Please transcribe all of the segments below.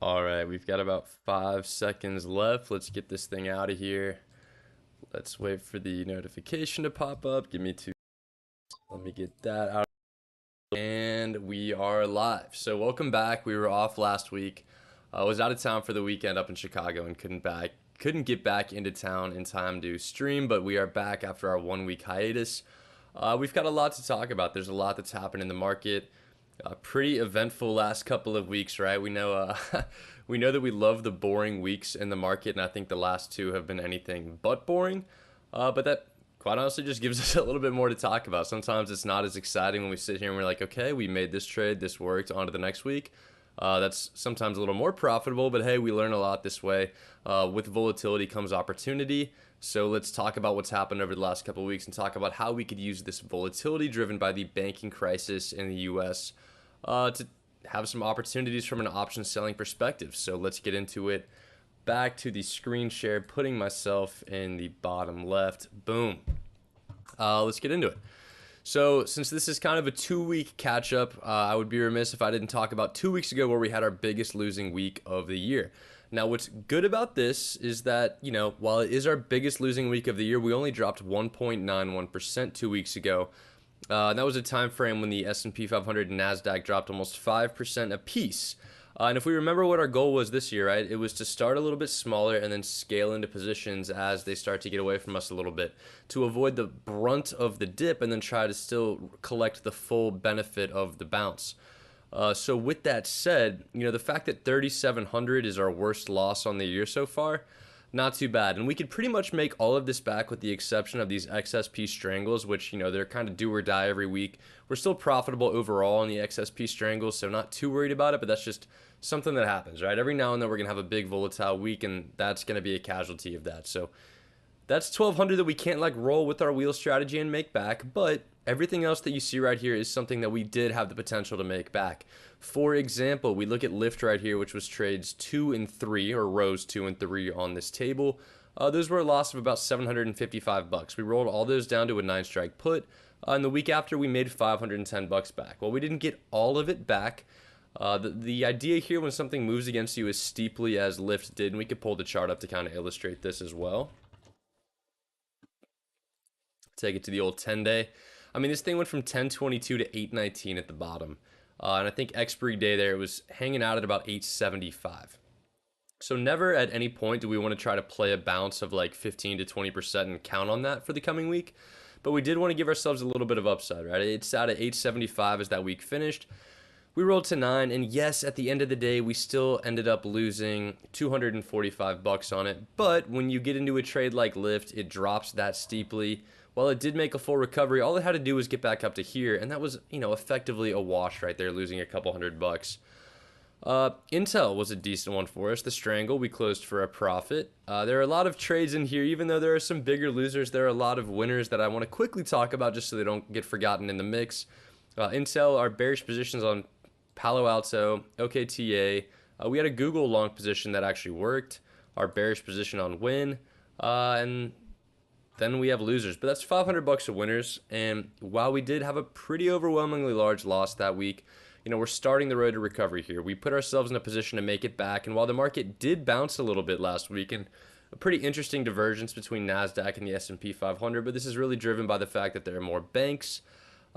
All right, we've got about 5 seconds left. Let's get this thing out of here. Let's wait for the notification to pop up. Give me two. Let me get that out. And we are live. So welcome back. We were off last week. I was out of town for the weekend up in Chicago and couldn't get back into town in time to stream, but we are back after our 1 week hiatus. We've got a lot to talk about. There's a lot that's happened in the market. Pretty eventful last couple of weeks, right? We know we know that we love the boring weeks in the market, and I think the last two have been anything but boring. But that quite honestly just gives us a little bit more to talk about. Sometimes it's not as exciting when we sit here and we're like, okay, we made this trade, this worked, on to the next week. That's sometimes a little more profitable, but hey, we learn a lot this way. With volatility comes opportunity. So let's talk about what's happened over the last couple of weeks and talk about how we could use this volatility driven by the banking crisis in the US to have some opportunities from an option selling perspective. So let's get into it. Back to the screen share, putting myself in the bottom left. Boom. Let's get into it. So since this is kind of a 2 week catch up, I would be remiss if I didn't talk about 2 weeks ago where we had our biggest losing week of the year. Now, what's good about this is that, while it is our biggest losing week of the year, we only dropped 1.91% 2 weeks ago. That was a time frame when the S&P 500 and NASDAQ dropped almost 5% apiece. And if we remember what our goal was this year, right, it was to start a little bit smaller and then scale into positions as they start to get away from us a little bit to avoid the brunt of the dip and then try to still collect the full benefit of the bounce. So with that said, the fact that 3,700 is our worst loss on the year so far, not too bad. And we could pretty much make all of this back with the exception of these XSP strangles, which, they're kind of do or die every week. We're still profitable overall on the XSP strangles, so not too worried about it, but that's just something that happens, right? Every now and then we're going to have a big volatile week, and that's going to be a casualty of that. So that's 1,200 that we can't roll with our wheel strategy and make back, but everything else that you see right here is something that we did have the potential to make back. For example, we look at Lyft right here, which was trades 2 and 3, or rows 2 and 3 on this table. Those were a loss of about $755. We rolled all those down to a 9-strike put, and the week after we made $510 back. Well, we didn't get all of it back. The idea here when something moves against you as steeply as Lyft did, and we could pull the chart up to kind of illustrate this as well. Take it to the old 10-day. I mean, this thing went from 1022 to 819 at the bottom. And I think expiry day there, it was hanging out at about 875. So never at any point do we want to try to play a bounce of 15 to 20% and count on that for the coming week. But we did want to give ourselves a little bit of upside, right? It's out at 875 as that week finished. We rolled to 9, and yes, at the end of the day, we still ended up losing $245 on it. But when you get into a trade like Lyft, it drops that steeply. While it did make a full recovery, all it had to do was get back up to here, and that was, effectively a wash right there, losing a couple $100. Intel was a decent one for us. The strangle, we closed for a profit. There are a lot of trades in here, even though there are some bigger losers, there are a lot of winners that I want to quickly talk about just so they don't get forgotten in the mix. Intel, our bearish positions on Palo Alto, OKTA. We had a Google long position that actually worked. Our bearish position on Win, and then we have losers, but that's $500 of winners. And while we did have a pretty overwhelmingly large loss that week, we're starting the road to recovery here. We put ourselves in a position to make it back. And while the market did bounce a little bit last week, and a pretty interesting divergence between NASDAQ and the S&P 500, but this is really driven by the fact that there are more banks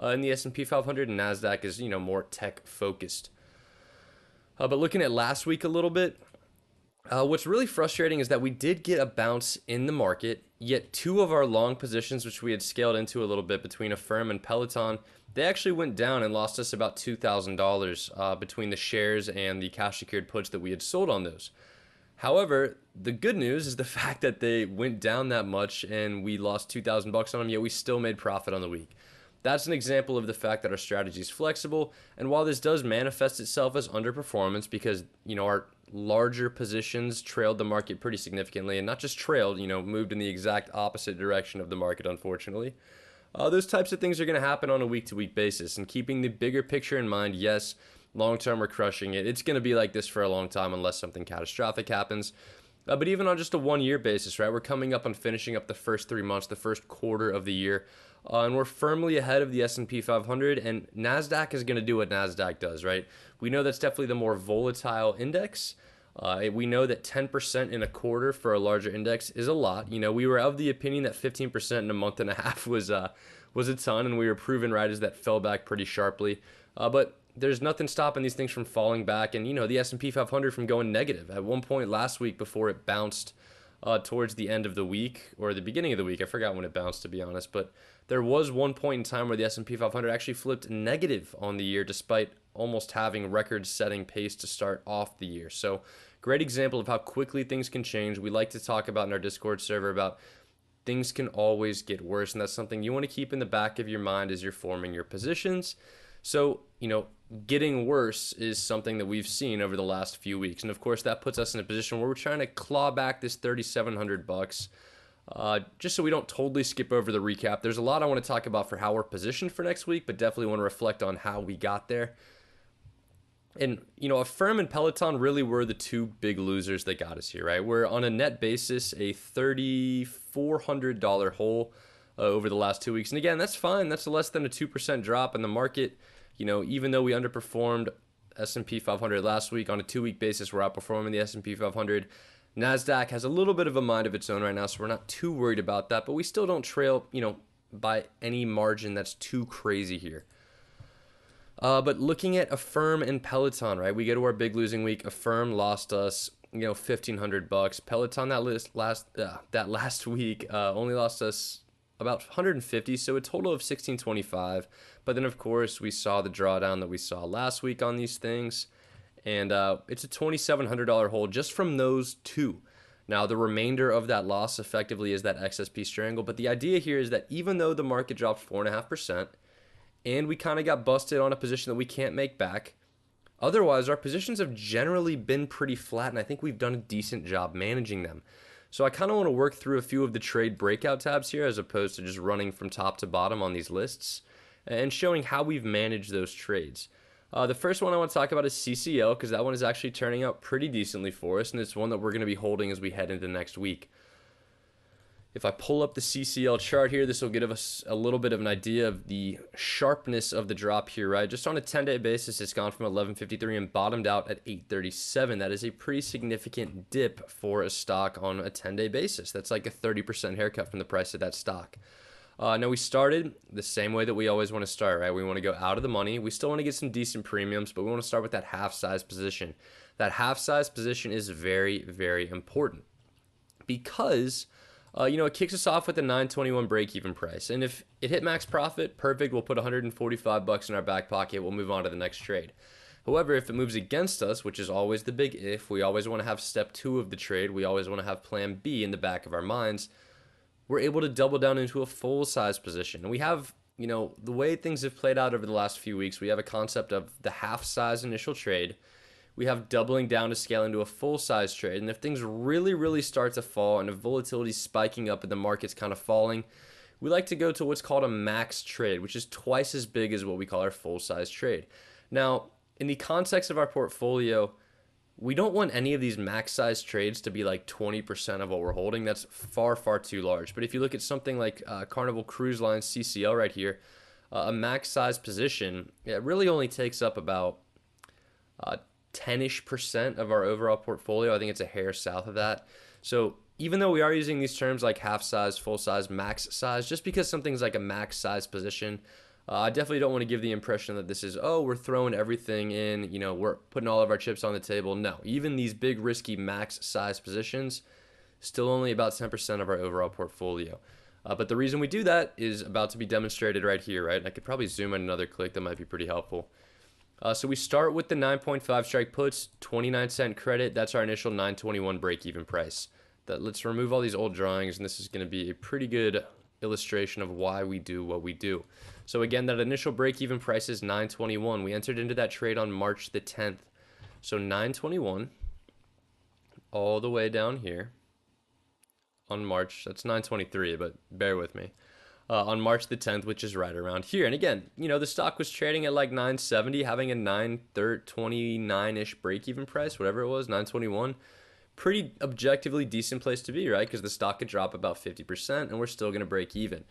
in the S&P 500, and NASDAQ is, more tech focused. But looking at last week a little bit, what's really frustrating is that we did get a bounce in the market, yet two of our long positions, which we had scaled into a little bit between Affirm and Peloton, they actually went down and lost us about $2,000 between the shares and the cash secured puts that we had sold on those. However, the good news is the fact that they went down that much and we lost $2,000 on them, yet we still made profit on the week. That's an example of the fact that our strategy is flexible, and while this does manifest itself as underperformance because, our larger positions trailed the market pretty significantly, and not just trailed, moved in the exact opposite direction of the market, unfortunately. Those types of things are going to happen on a week-to-week basis, and keeping the bigger picture in mind, yes, long-term we're crushing it. It's going to be like this for a long time unless something catastrophic happens. But even on just a 1 year basis, right, we're coming up on finishing up the first 3 months, the first quarter of the year, and we're firmly ahead of the S&P 500, and NASDAQ is going to do what NASDAQ does, right? We know that's definitely the more volatile index, We know that 10% in a quarter for a larger index is a lot. We were of the opinion that 15% in a month and a half was a ton, and we were proven right as that fell back pretty sharply. But there's nothing stopping these things from falling back, and the S&P 500 from going negative. At one point last week, before it bounced towards the end of the week or the beginning of the week, I forgot when it bounced, to be honest, but there was one point in time where the S&P 500 actually flipped negative on the year, despite almost having record-setting pace to start off the year. So great example of how quickly things can change. We like to talk about in our Discord server about things can always get worse, and that's something you want to keep in the back of your mind as you're forming your positions. So, getting worse is something that we've seen over the last few weeks. And of course, that puts us in a position where we're trying to claw back this $3,700, just so we don't totally skip over the recap. There's a lot I want to talk about for how we're positioned for next week, but definitely want to reflect on how we got there. And, Affirm and Peloton really were the two big losers that got us here, right? We're on a net basis, a $3,400 hole over the last 2 weeks. And again, that's fine. That's less than a 2% drop in the market. Even though we underperformed S&P 500 last week, on a 2-week basis, we're outperforming the S&P 500. NASDAQ has a little bit of a mind of its own right now, so we're not too worried about that. But we still don't trail, by any margin that's too crazy here. But looking at Affirm and Peloton, right? We go to our big losing week. Affirm lost us, $1,500. Peloton that last week only lost us about 150, so a total of 1625. But then, of course, we saw the drawdown that we saw last week on these things, and it's a $2,700 hold just from those two. Now, the remainder of that loss effectively is that XSP strangle, but the idea here is that even though the market dropped 4.5%, and we kind of got busted on a position that we can't make back, otherwise, our positions have generally been pretty flat, and I think we've done a decent job managing them. So I kind of want to work through a few of the trade breakout tabs here, as opposed to just running from top to bottom on these lists, and showing how we've managed those trades. The first one I want to talk about is CCL, because that one is actually turning out pretty decently for us, and it's one that we're going to be holding as we head into next week. If I pull up the CCL chart here, this will give us a little bit of an idea of the sharpness of the drop here, right? Just on a 10-day basis, it's gone from 1153 and bottomed out at 837. That is a pretty significant dip for a stock on a 10-day basis. That's like a 30% haircut from the price of that stock. Now, we started the same way that we always want to start, right? We want to go out of the money. We still want to get some decent premiums, but we want to start with that half-size position. That half-size position is very, very important because it kicks us off with a 921 break-even price. And if it hit max profit, perfect. We'll put $145 in our back pocket. We'll move on to the next trade. However, if it moves against us, which is always the big if, we always want to have step 2 of the trade. We always want to have plan B in the back of our minds. We're able to double down into a full-size position. And we have, the way things have played out over the last few weeks, we have a concept of the half-size initial trade. We have doubling down to scale into a full-size trade. And if things really, really start to fall and if volatility is spiking up and the market's kind of falling, we like to go to what's called a max trade, which is twice as big as what we call our full-size trade. Now, in the context of our portfolio, we don't want any of these max size trades to be like 20% of what we're holding. That's far, far too large. But if you look at something like Carnival Cruise Line CCL right here, a max size position, it really only takes up about 10-ish% of our overall portfolio. I think it's a hair south of that. So even though we are using these terms like half size, full size, max size, just because something's like a max size position, I definitely don't want to give the impression that this is, we're throwing everything in, we're putting all of our chips on the table. No, even these big risky max size positions, still only about 10% of our overall portfolio. But the reason we do that is about to be demonstrated right here, right? I could probably zoom in another click. That might be pretty helpful. So we start with the 9.5 strike puts, 29-cent credit. That's our initial 921 break-even price. Let's remove all these old drawings, and this is going to be a pretty good illustration of why we do what we do. So again, that initial break-even price is 921. We entered into that trade on March the 10th. So 921 all the way down here on March. That's 923, but bear with me. On March the 10th, which is right around here. And again, the stock was trading at like 970, having a 929-ish break-even price, whatever it was, 921. Pretty objectively decent place to be, right? Because the stock could drop about 50% and we're still going to break even.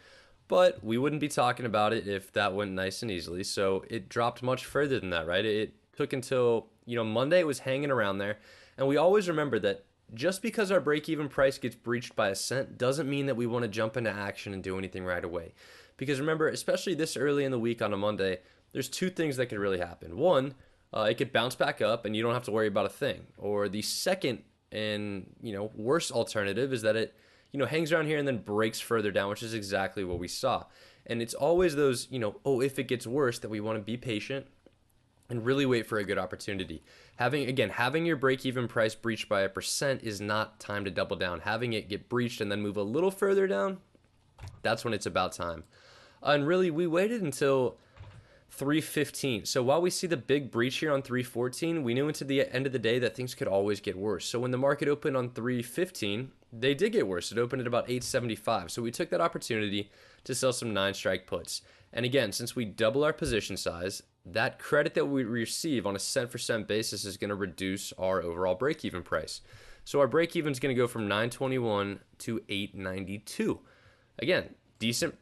But we wouldn't be talking about it if that went nice and easily. So it dropped much further than that, right? It took until, Monday it was hanging around there. And we always remember that just because our break even price gets breached by a cent doesn't mean that we want to jump into action and do anything right away. Because remember, especially this early in the week on a Monday, there's two things that could really happen. One, it could bounce back up and you don't have to worry about a thing. Or the second and worse alternative is that it hangs around here and then breaks further down, which is exactly what we saw. And it's always those if it gets worse, that we want to be patient and really wait for a good opportunity. Having your break-even price breached by a percent is not time to double down. Having it get breached and then move a little further down, that's when it's about time. And really, we waited until 315. So while we see the big breach here on 314, we knew into the end of the day that things could always get worse. So when the market opened on 315, they did get worse. It opened at about 875. So we took that opportunity to sell some 9-strike puts. And again, since we double our position size, that credit that we receive on a cent for cent basis is going to reduce our overall break-even price. So our break-even is going to go from 921 to 892. Again, decent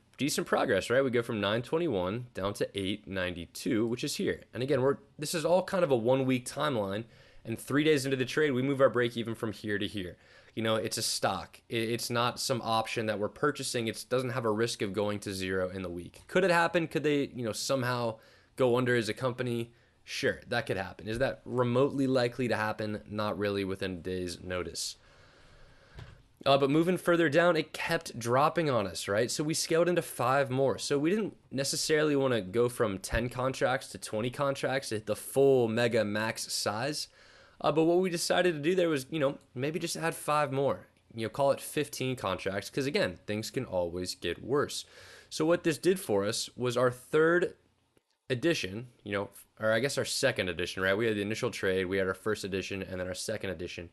progress, right? We go from 921 down to 892, which is here. And again, this is all kind of a 1-week timeline, and 3 days into the trade, we move our break even from here to here. It's a stock. It's not some option that we're purchasing. It doesn't have a risk of going to zero in the week. Could it happen? Could they, somehow go under as a company? Sure, that could happen. Is that remotely likely to happen? Not really within a day's notice. But moving further down, it kept dropping on us, right? So we scaled into 5 more. So we didn't necessarily want to go from 10 contracts to 20 contracts at the full mega max size. But what we decided to do there was, maybe just add 5 more. Call it 15 contracts, because again, things can always get worse. So what this did for us was our third edition, or I guess our second edition, right? We had the initial trade, we had our first edition, and then our second edition.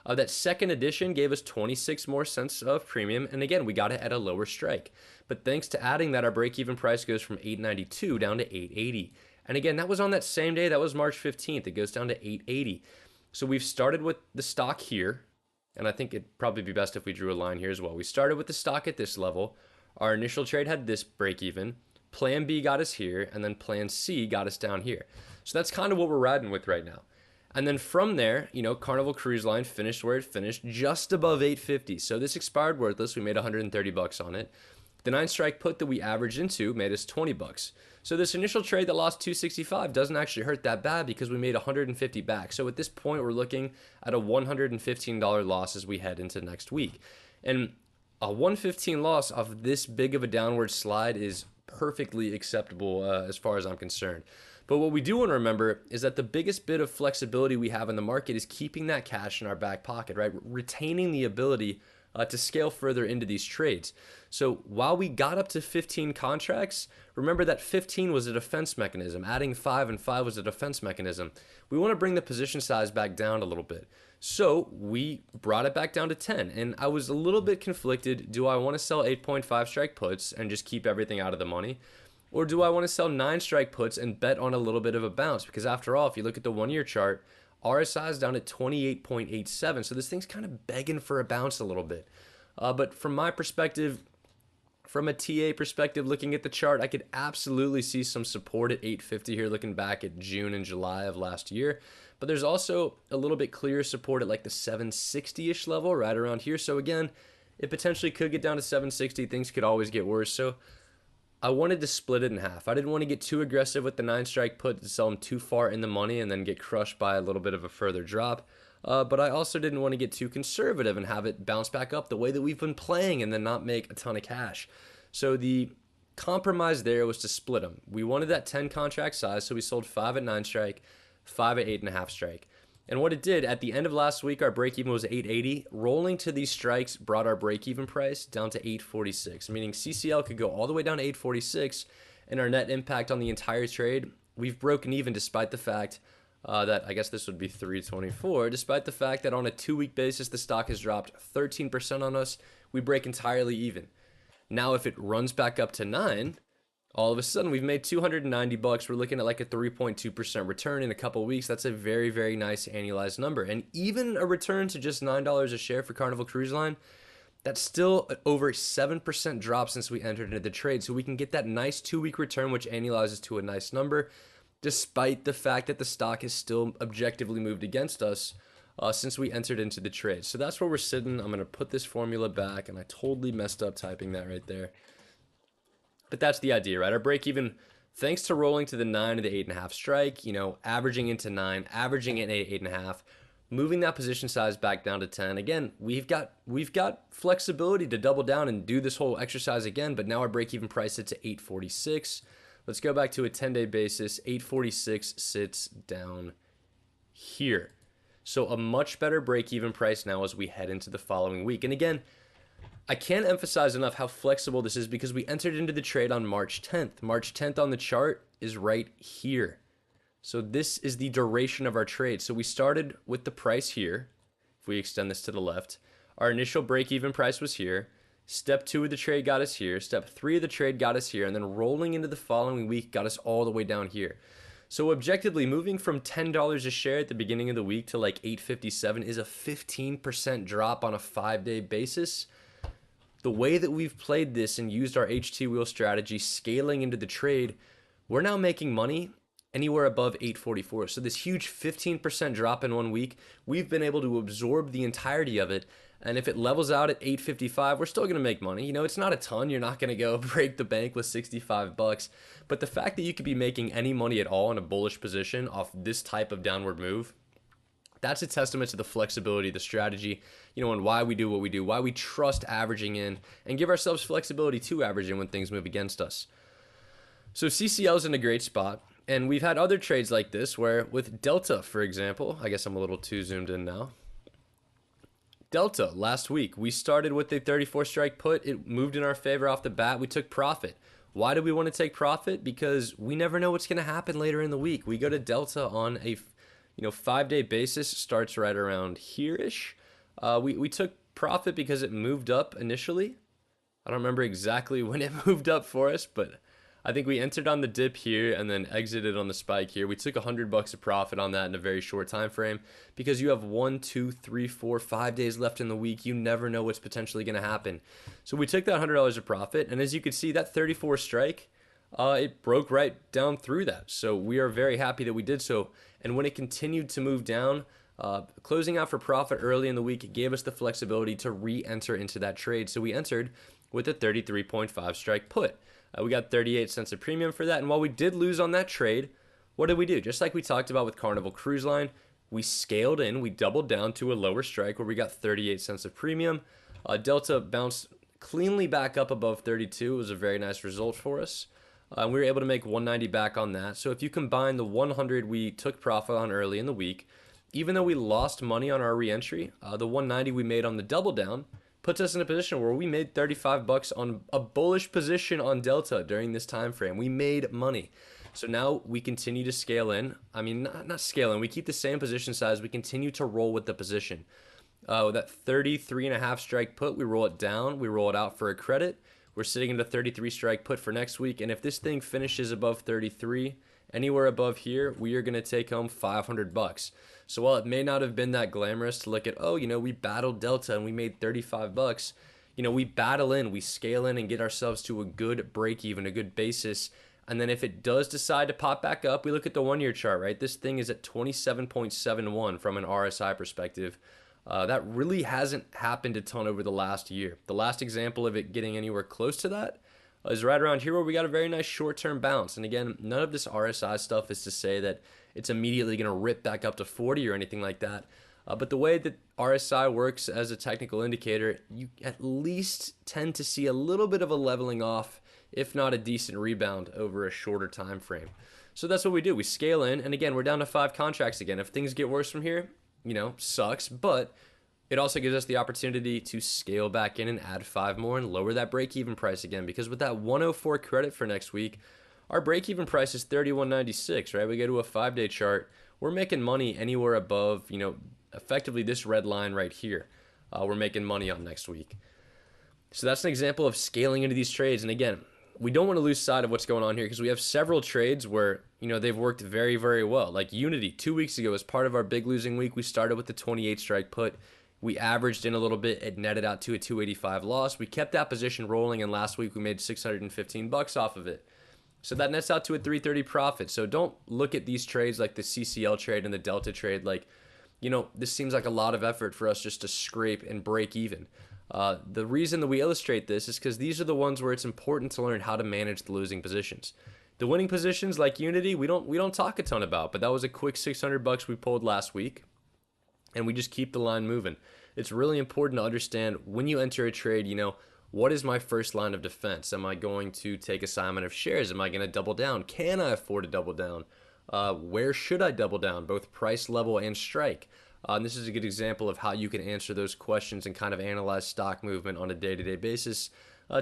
That second edition gave us 26 more cents of premium, and again, we got it at a lower strike. But thanks to adding that, our break-even price goes from 892 down to 880. And again, that was on that same day. That was March 15th. It goes down to 880. So we've started with the stock here, and I think it'd probably be best if we drew a line here as well. We started with the stock at this level. Our initial trade had this break-even. Plan B got us here, and then Plan C got us down here. So that's kind of what we're riding with right now. And then from there, Carnival Cruise Line finished where it finished, just above 850. So this expired worthless. We made 130 bucks on it. The 9-strike put that we averaged into made us 20 bucks. So this initial trade that lost 265 doesn't actually hurt that bad because we made 150 back. So at this point, we're looking at a $115 loss as we head into next week. And a 115 loss off this big of a downward slide is perfectly acceptable as far as I'm concerned. But what we do want to remember is that the biggest bit of flexibility we have in the market is keeping that cash in our back pocket, right? Retaining the ability to scale further into these trades. So while we got up to 15 contracts, remember that 15 was a defense mechanism. Adding 5 and 5 was a defense mechanism. We want to bring the position size back down a little bit. So we brought it back down to 10. And I was a little bit conflicted. Do I want to sell 8.5 strike puts and just keep everything out of the money? Or do I want to sell 9 strike puts and bet on a little bit of a bounce? Because after all, if you look at the 1-year chart, RSI is down at 28.87. So this thing's kind of begging for a bounce a little bit. But from my perspective, from a TA perspective, looking at the chart, I could absolutely see some support at 850 here, looking back at June and July of last year. But there's also a little bit clearer support at like the 760-ish level, right around here. So again, it potentially could get down to 760. Things could always get worse. So I wanted to split it in half. I didn't want to get too aggressive with the 9-strike put to sell them too far in the money and then get crushed by a little bit of a further drop. But I also didn't want to get too conservative and have it bounce back up the way that we've been playing and then not make a ton of cash. So the compromise there was to split them. We wanted that 10 contract size, so we sold 5 at 9-strike, 5 at 8.5 strike. And what it did, at the end of last week, our break-even was 880. Rolling to these strikes brought our break-even price down to 846, meaning CCL could go all the way down to 846, and our net impact on the entire trade, we've broken even despite the fact that, I guess this would be 324, despite the fact that on a 2-week basis, the stock has dropped 13% on us, we break entirely even. Now, if it runs back up to 9, all of a sudden we've made 290 bucks. We're looking at like a 3.2% return in a couple of weeks. That's a very, very nice annualized number. And even a return to just $9 a share for Carnival Cruise Line, that's still over 7% drop since we entered into the trade. So we can get that nice 2-week return, which annualizes to a nice number, despite the fact that the stock has still objectively moved against us since we entered into the trade. So that's where we're sitting. I'm going to put this formula back, and I totally messed up typing that right there. But that's the idea, right? Our break even, thanks to rolling to the 9 and the 8.5 strike, averaging into 9, averaging in 8.5, moving that position size back down to 10. Again, we've got flexibility to double down and do this whole exercise again, but now our break even price sits at 846. Let's go back to a 10-day basis. 846 sits down here. So a much better break-even price now as we head into the following week. And again, I can't emphasize enough how flexible this is because we entered into the trade on March 10th. March 10th on the chart is right here. So this is the duration of our trade. So we started with the price here. If we extend this to the left, our initial break-even price was here. Step 2 of the trade got us here. Step 3 of the trade got us here. And then rolling into the following week got us all the way down here. So objectively, moving from $10 a share at the beginning of the week to like $8.57 is a 15% drop on a 5-day basis. The way that we've played this and used our HT wheel strategy, scaling into the trade, we're now making money anywhere above 844. So this huge 15% drop in 1 week, we've been able to absorb the entirety of it. And if it levels out at 855, we're still going to make money. It's not a ton. You're not going to go break the bank with 65 bucks. But the fact that you could be making any money at all in a bullish position off this type of downward move, that's a testament to the flexibility, the strategy, and why we do what we do, why we trust averaging in and give ourselves flexibility to average in when things move against us. So CCL's in a great spot. And we've had other trades like this where with Delta, for example, I guess I'm a little too zoomed in now. Delta, last week, we started with a 34 strike put. It moved in our favor off the bat. We took profit. Why do we want to take profit? Because we never know what's going to happen later in the week. We go to Delta on a 5-day basis, starts right around here-ish. We took profit because it moved up initially. I don't remember exactly when it moved up for us, but I think we entered on the dip here and then exited on the spike here. We took $100 of profit on that in a very short time frame because you have 1, 2, 3, 4, 5 days left in the week. You never know what's potentially going to happen. So we took that $100 of profit, and as you can see, that 34 strike, it broke right down through that. So we are very happy that we did so. And when it continued to move down, closing out for profit early in the week, it gave us the flexibility to re-enter into that trade. So we entered with a 33.5 strike put. We got 38 cents of premium for that. And while we did lose on that trade, what did we do? Just like we talked about with Carnival Cruise Line, we scaled in, we doubled down to a lower strike where we got 38 cents of premium. Delta bounced cleanly back up above 32. It was a very nice result for us. We were able to make 190 back on that. So if you combine the 100 we took profit on early in the week, even though we lost money on our re-entry, the 190 we made on the double down puts us in a position where we made 35 bucks on a bullish position on Delta during this time frame. We made money. So now we continue to scale in. I mean, not scale in. We keep the same position size. We continue to roll with the position. That 33.5 strike put, we roll it down. We roll it out for a credit. We're sitting in the 33 strike put for next week. And if this thing finishes above 33, anywhere above here, we are going to take home 500 bucks. So while it may not have been that glamorous to look at, we battled Delta and we made 35 bucks, we battle in, we scale in and get ourselves to a good break even, a good basis. And then if it does decide to pop back up, we look at the 1-year chart, right? This thing is at 27.71 from an RSI perspective. That really hasn't happened a ton over the last year. The last example of it getting anywhere close to that is right around here where we got a very nice short-term bounce. And again, none of this RSI stuff is to say that it's immediately going to rip back up to 40 or anything like that. But the way that RSI works as a technical indicator, you at least tend to see a little bit of a leveling off, if not a decent rebound over a shorter time frame. So that's what we do. We scale in, and again, we're down to 5 contracts again. If things get worse from here, sucks, but it also gives us the opportunity to scale back in and add 5 more and lower that break-even price again, because with that 104 credit for next week, our break-even price is $31.96, right? We go to a 5-day chart. We're making money anywhere above, effectively this red line right here. We're making money on next week. So that's an example of scaling into these trades. And again, we don't want to lose sight of what's going on here because we have several trades where, they've worked very, very well. Like Unity, 2 weeks ago, as part of our big losing week, we started with the 28 strike put. We averaged in a little bit. It netted out to a 285 loss. We kept that position rolling, and last week we made 615 bucks off of it. So that nets out to a 330 profit. So don't look at these trades like the CCL trade and the Delta trade like, this seems like a lot of effort for us just to scrape and break even. The reason that we illustrate this is because these are the ones where it's important to learn how to manage the losing positions. The winning positions like Unity, we don't talk a ton about, but that was a quick $600 we pulled last week, and we just keep the line moving. It's really important to understand when you enter a trade, what is my first line of defense? Am I going to take assignment of shares? Am I going to double down? Can I afford to double down? Where should I double down, both price level and strike? And this is a good example of how you can answer those questions and kind of analyze stock movement on a day-to-day basis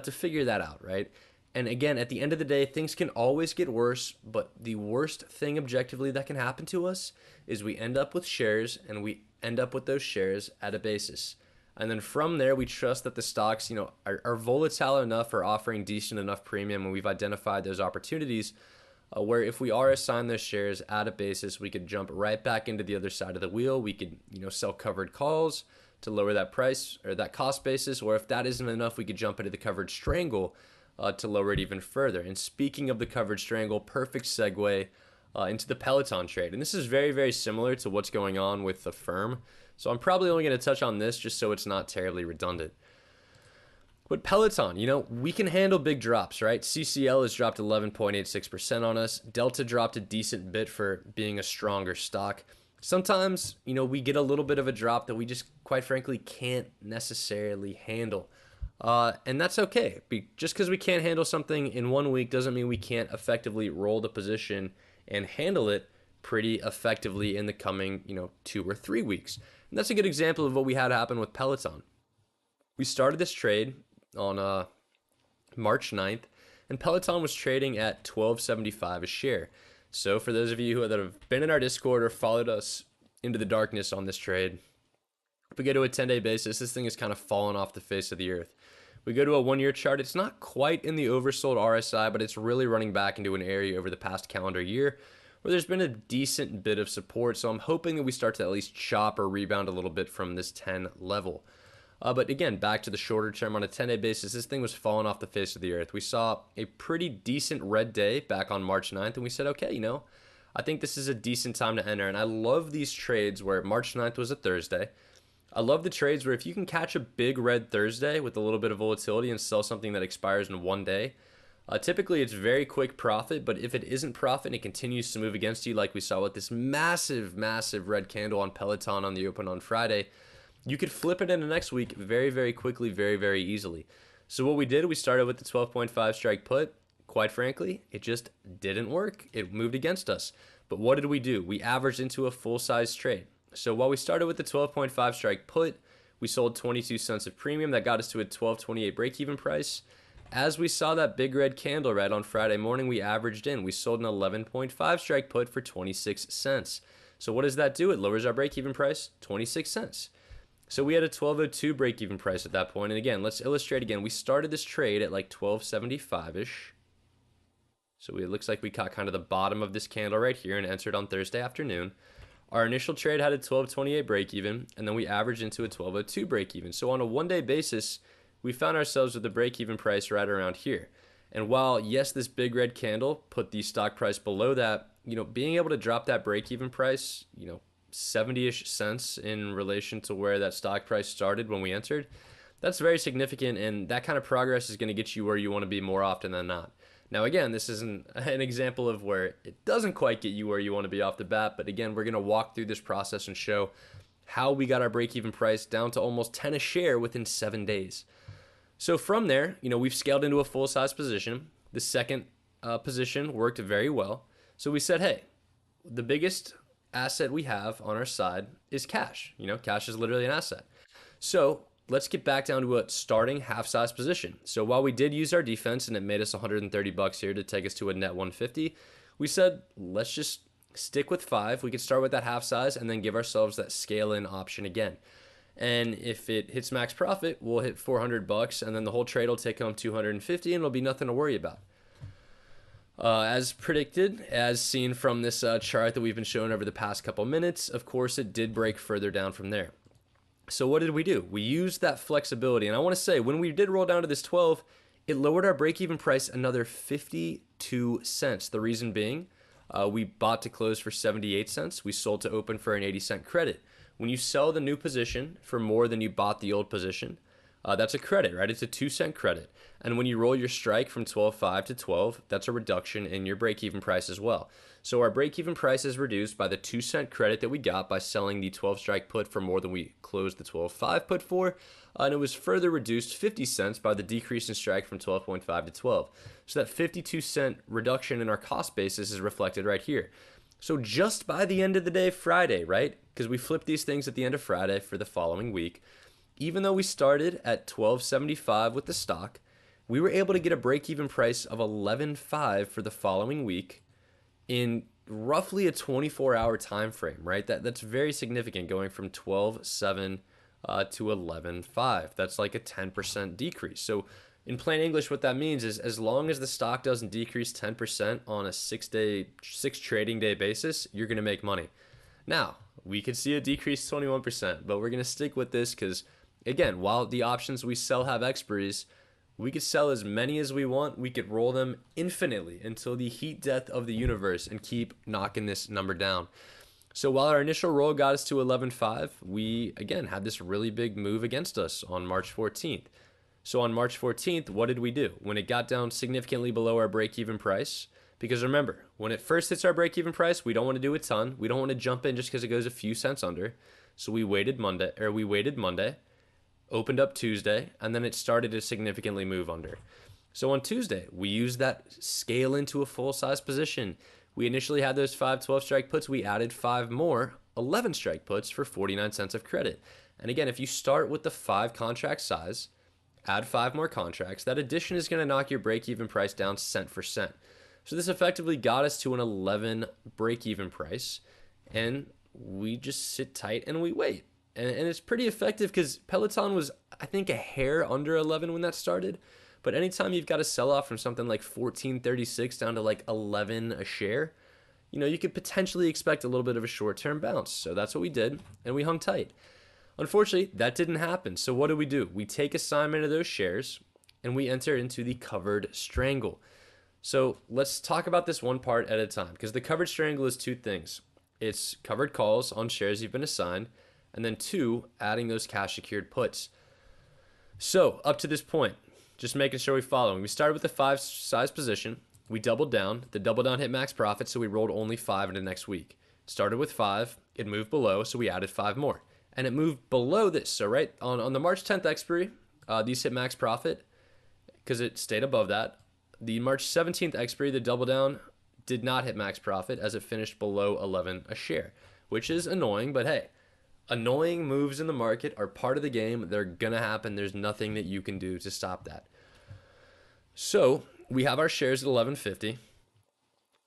to figure that out, right? And again, at the end of the day, things can always get worse, but the worst thing objectively that can happen to us is we end up with shares, and we end up with those shares at a basis. And then from there, we trust that the stocks, are volatile enough or offering decent enough premium, and we've identified those opportunities where if we are assigned those shares at a basis, we could jump right back into the other side of the wheel. We could, sell covered calls to lower that price or that cost basis, or if that isn't enough, we could jump into the covered strangle to lower it even further. And speaking of the covered strangle, perfect segue into the Peloton trade. And this is very, very similar to what's going on with the firm. So I'm probably only going to touch on this just so it's not terribly redundant. But Peloton, we can handle big drops, right? CCL has dropped 11.86% on us. Delta dropped a decent bit for being a stronger stock. Sometimes, we get a little bit of a drop that we just, quite frankly, can't necessarily handle. And that's okay. Just because we can't handle something in 1 week doesn't mean we can't effectively roll the position and handle it pretty effectively in the coming, 2 or 3 weeks. And that's a good example of what we had happen with Peloton. We started this trade on March 9th, and Peloton was trading at $12.75 a share. So for those of you that have been in our Discord or followed us into the darkness on this trade, if we go to a 10-day basis, this thing has kind of fallen off the face of the earth. We go to a 1-year chart, it's not quite in the oversold RSI, but it's really running back into an area over the past calendar year where there's been a decent bit of support. So I'm hoping that we start to at least chop or rebound a little bit from this 10 level. But again, back to the shorter term on a 10-day basis, this thing was falling off the face of the earth. We saw a pretty decent red day back on March 9th, and we said, okay, I think this is a decent time to enter. And I love these trades where March 9th was a Thursday. I love the trades where if you can catch a big red Thursday with a little bit of volatility and sell something that expires in 1 day, typically it's very quick profit. But if it isn't profit and it continues to move against you, like we saw with this massive, massive red candle on Peloton on the open on Friday, you could flip it into next week very, very quickly, very, very easily. So what we did, we started with the 12.5 strike put. Quite frankly, it just didn't work. It moved against us. But what did we do? We averaged into a full-size trade. So while we started with the 12.5 strike put, we sold 22 cents of premium. That got us to a 12.28 break-even price. As we saw that big red candle red on Friday morning, we averaged in. We sold an 11.5 strike put for 26 cents. So what does that do? It lowers our break-even price, 26 cents. So we had a 12.02 break-even price at that point. And again, let's illustrate again. We started this trade at like 12.75-ish. So it looks like we caught kind of the bottom of this candle right here and entered on Thursday afternoon. Our initial trade had a 12.28 break-even, and then we averaged into a 12.02 break-even. So on a 1-day basis, we found ourselves with a break-even price right around here. And while, yes, this big red candle put the stock price below that, being able to drop that break-even price, 70-ish cents in relation to where that stock price started when we entered, that's very significant, and that kind of progress is going to get you where you want to be more often than not. Now, again, this isn't an example of where it doesn't quite get you where you want to be off the bat, but again, we're going to walk through this process and show how we got our break-even price down to almost 10 a share within 7 days. So from there, we've scaled into a full-size position. The second position worked very well. So we said, hey, the biggest asset we have on our side is cash. Cash is literally an asset. So let's get back down to a starting half-size position. So while we did use our defense and it made us $130 here to take us to a net 150, we said, let's just stick with 5. We could start with that half size and then give ourselves that scale in option again. And if it hits max profit, we'll hit $400 and then the whole trade will take home 250 and it'll be nothing to worry about. As predicted, as seen from this chart that we've been showing over the past couple minutes, of course, it did break further down from there. So what did we do? We used that flexibility. And I want to say, when we did roll down to this 12, it lowered our break-even price another 52 cents. The reason being, we bought to close for 78 cents. We sold to open for an 80-cent credit. when you sell the new position for more than you bought the old position, that's a credit, right? It's a 2-cent credit. And when you roll your strike from 12.5 to 12, that's a reduction in your break-even price as well. So our break-even price is reduced by the 2-cent credit that we got by selling the 12-strike put for more than we closed the 12.5 put for. And it was further reduced 50 cents by the decrease in strike from 12.5 to 12. So that 52-cent reduction in our cost basis is reflected right here. So just by the end of the day, Friday, right? Because we flip these things at the end of Friday for the following week. Even though we started at $12.75 with the stock, we were able to get a break-even price of $11.5 for the following week in roughly a 24-hour time frame, right? That's very significant, going from 12.7 to 11.5. That's like a 10% decrease. So in plain English, what that means is as long as the stock doesn't decrease 10% on a 6 trading day basis, you're going to make money. Now, we could see a decrease 21%, but we're going to stick with this because, again, while the options we sell have expiries, we could sell as many as we want. We could roll them infinitely until the heat death of the universe and keep knocking this number down. So while our initial roll got us to 11.5, we, again, had this really big move against us on March 14th. So on March 14th, what did we do? When it got down significantly below our break-even price, because remember, when it first hits our break-even price, we don't want to do a ton. We don't want to jump in just because it goes a few cents under. So we waited Monday, opened up Tuesday, and then it started to significantly move under. So on Tuesday, we used that scale into a full-size position. We initially had those 5 12-strike puts. We added 5 more 11-strike puts for 49 cents of credit. And again, if you start with the 5 contract size, add 5 more contracts, that addition is going to knock your break-even price down cent for cent. So this effectively got us to an 11 break-even price, and we just sit tight and we wait. And it's pretty effective because Peloton was, I think, a hair under 11 when that started. But anytime you've got a sell-off from something like 14.36 down to like 11 a share, you could potentially expect a little bit of a short-term bounce. So that's what we did, and we hung tight. Unfortunately, that didn't happen. So what do? We take assignment of those shares, and we enter into the covered strangle. So let's talk about this one part at a time, because the covered strangle is 2 things. It's covered calls on shares you've been assigned, and then 2, adding those cash secured puts. So up to this point, just making sure we follow. We started with a 5 size position. We doubled down. The double down hit max profit, so we rolled only 5 into next week. Started with 5. It moved below, so we added 5 more. And it moved below this. So right on the March 10th expiry, these hit max profit because it stayed above that. The March 17th expiry, the double down, did not hit max profit as it finished below 11 a share, which is annoying, but hey, annoying moves in the market are part of the game. They're going to happen. There's nothing that you can do to stop that. So we have our shares at 11.50,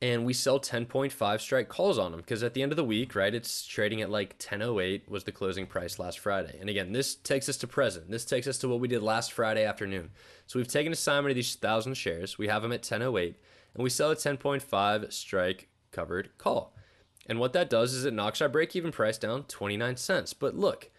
and we sell 10.5 strike calls on them because at the end of the week, right, it's trading at like 10.08 was the closing price last Friday. And again, this takes us to present. This takes us to what we did last Friday afternoon. So we've taken assignment of these 1,000 shares. We have them at 10.08, and we sell a 10.5 strike covered call. And what that does is it knocks our break-even price down 29 cents. But look,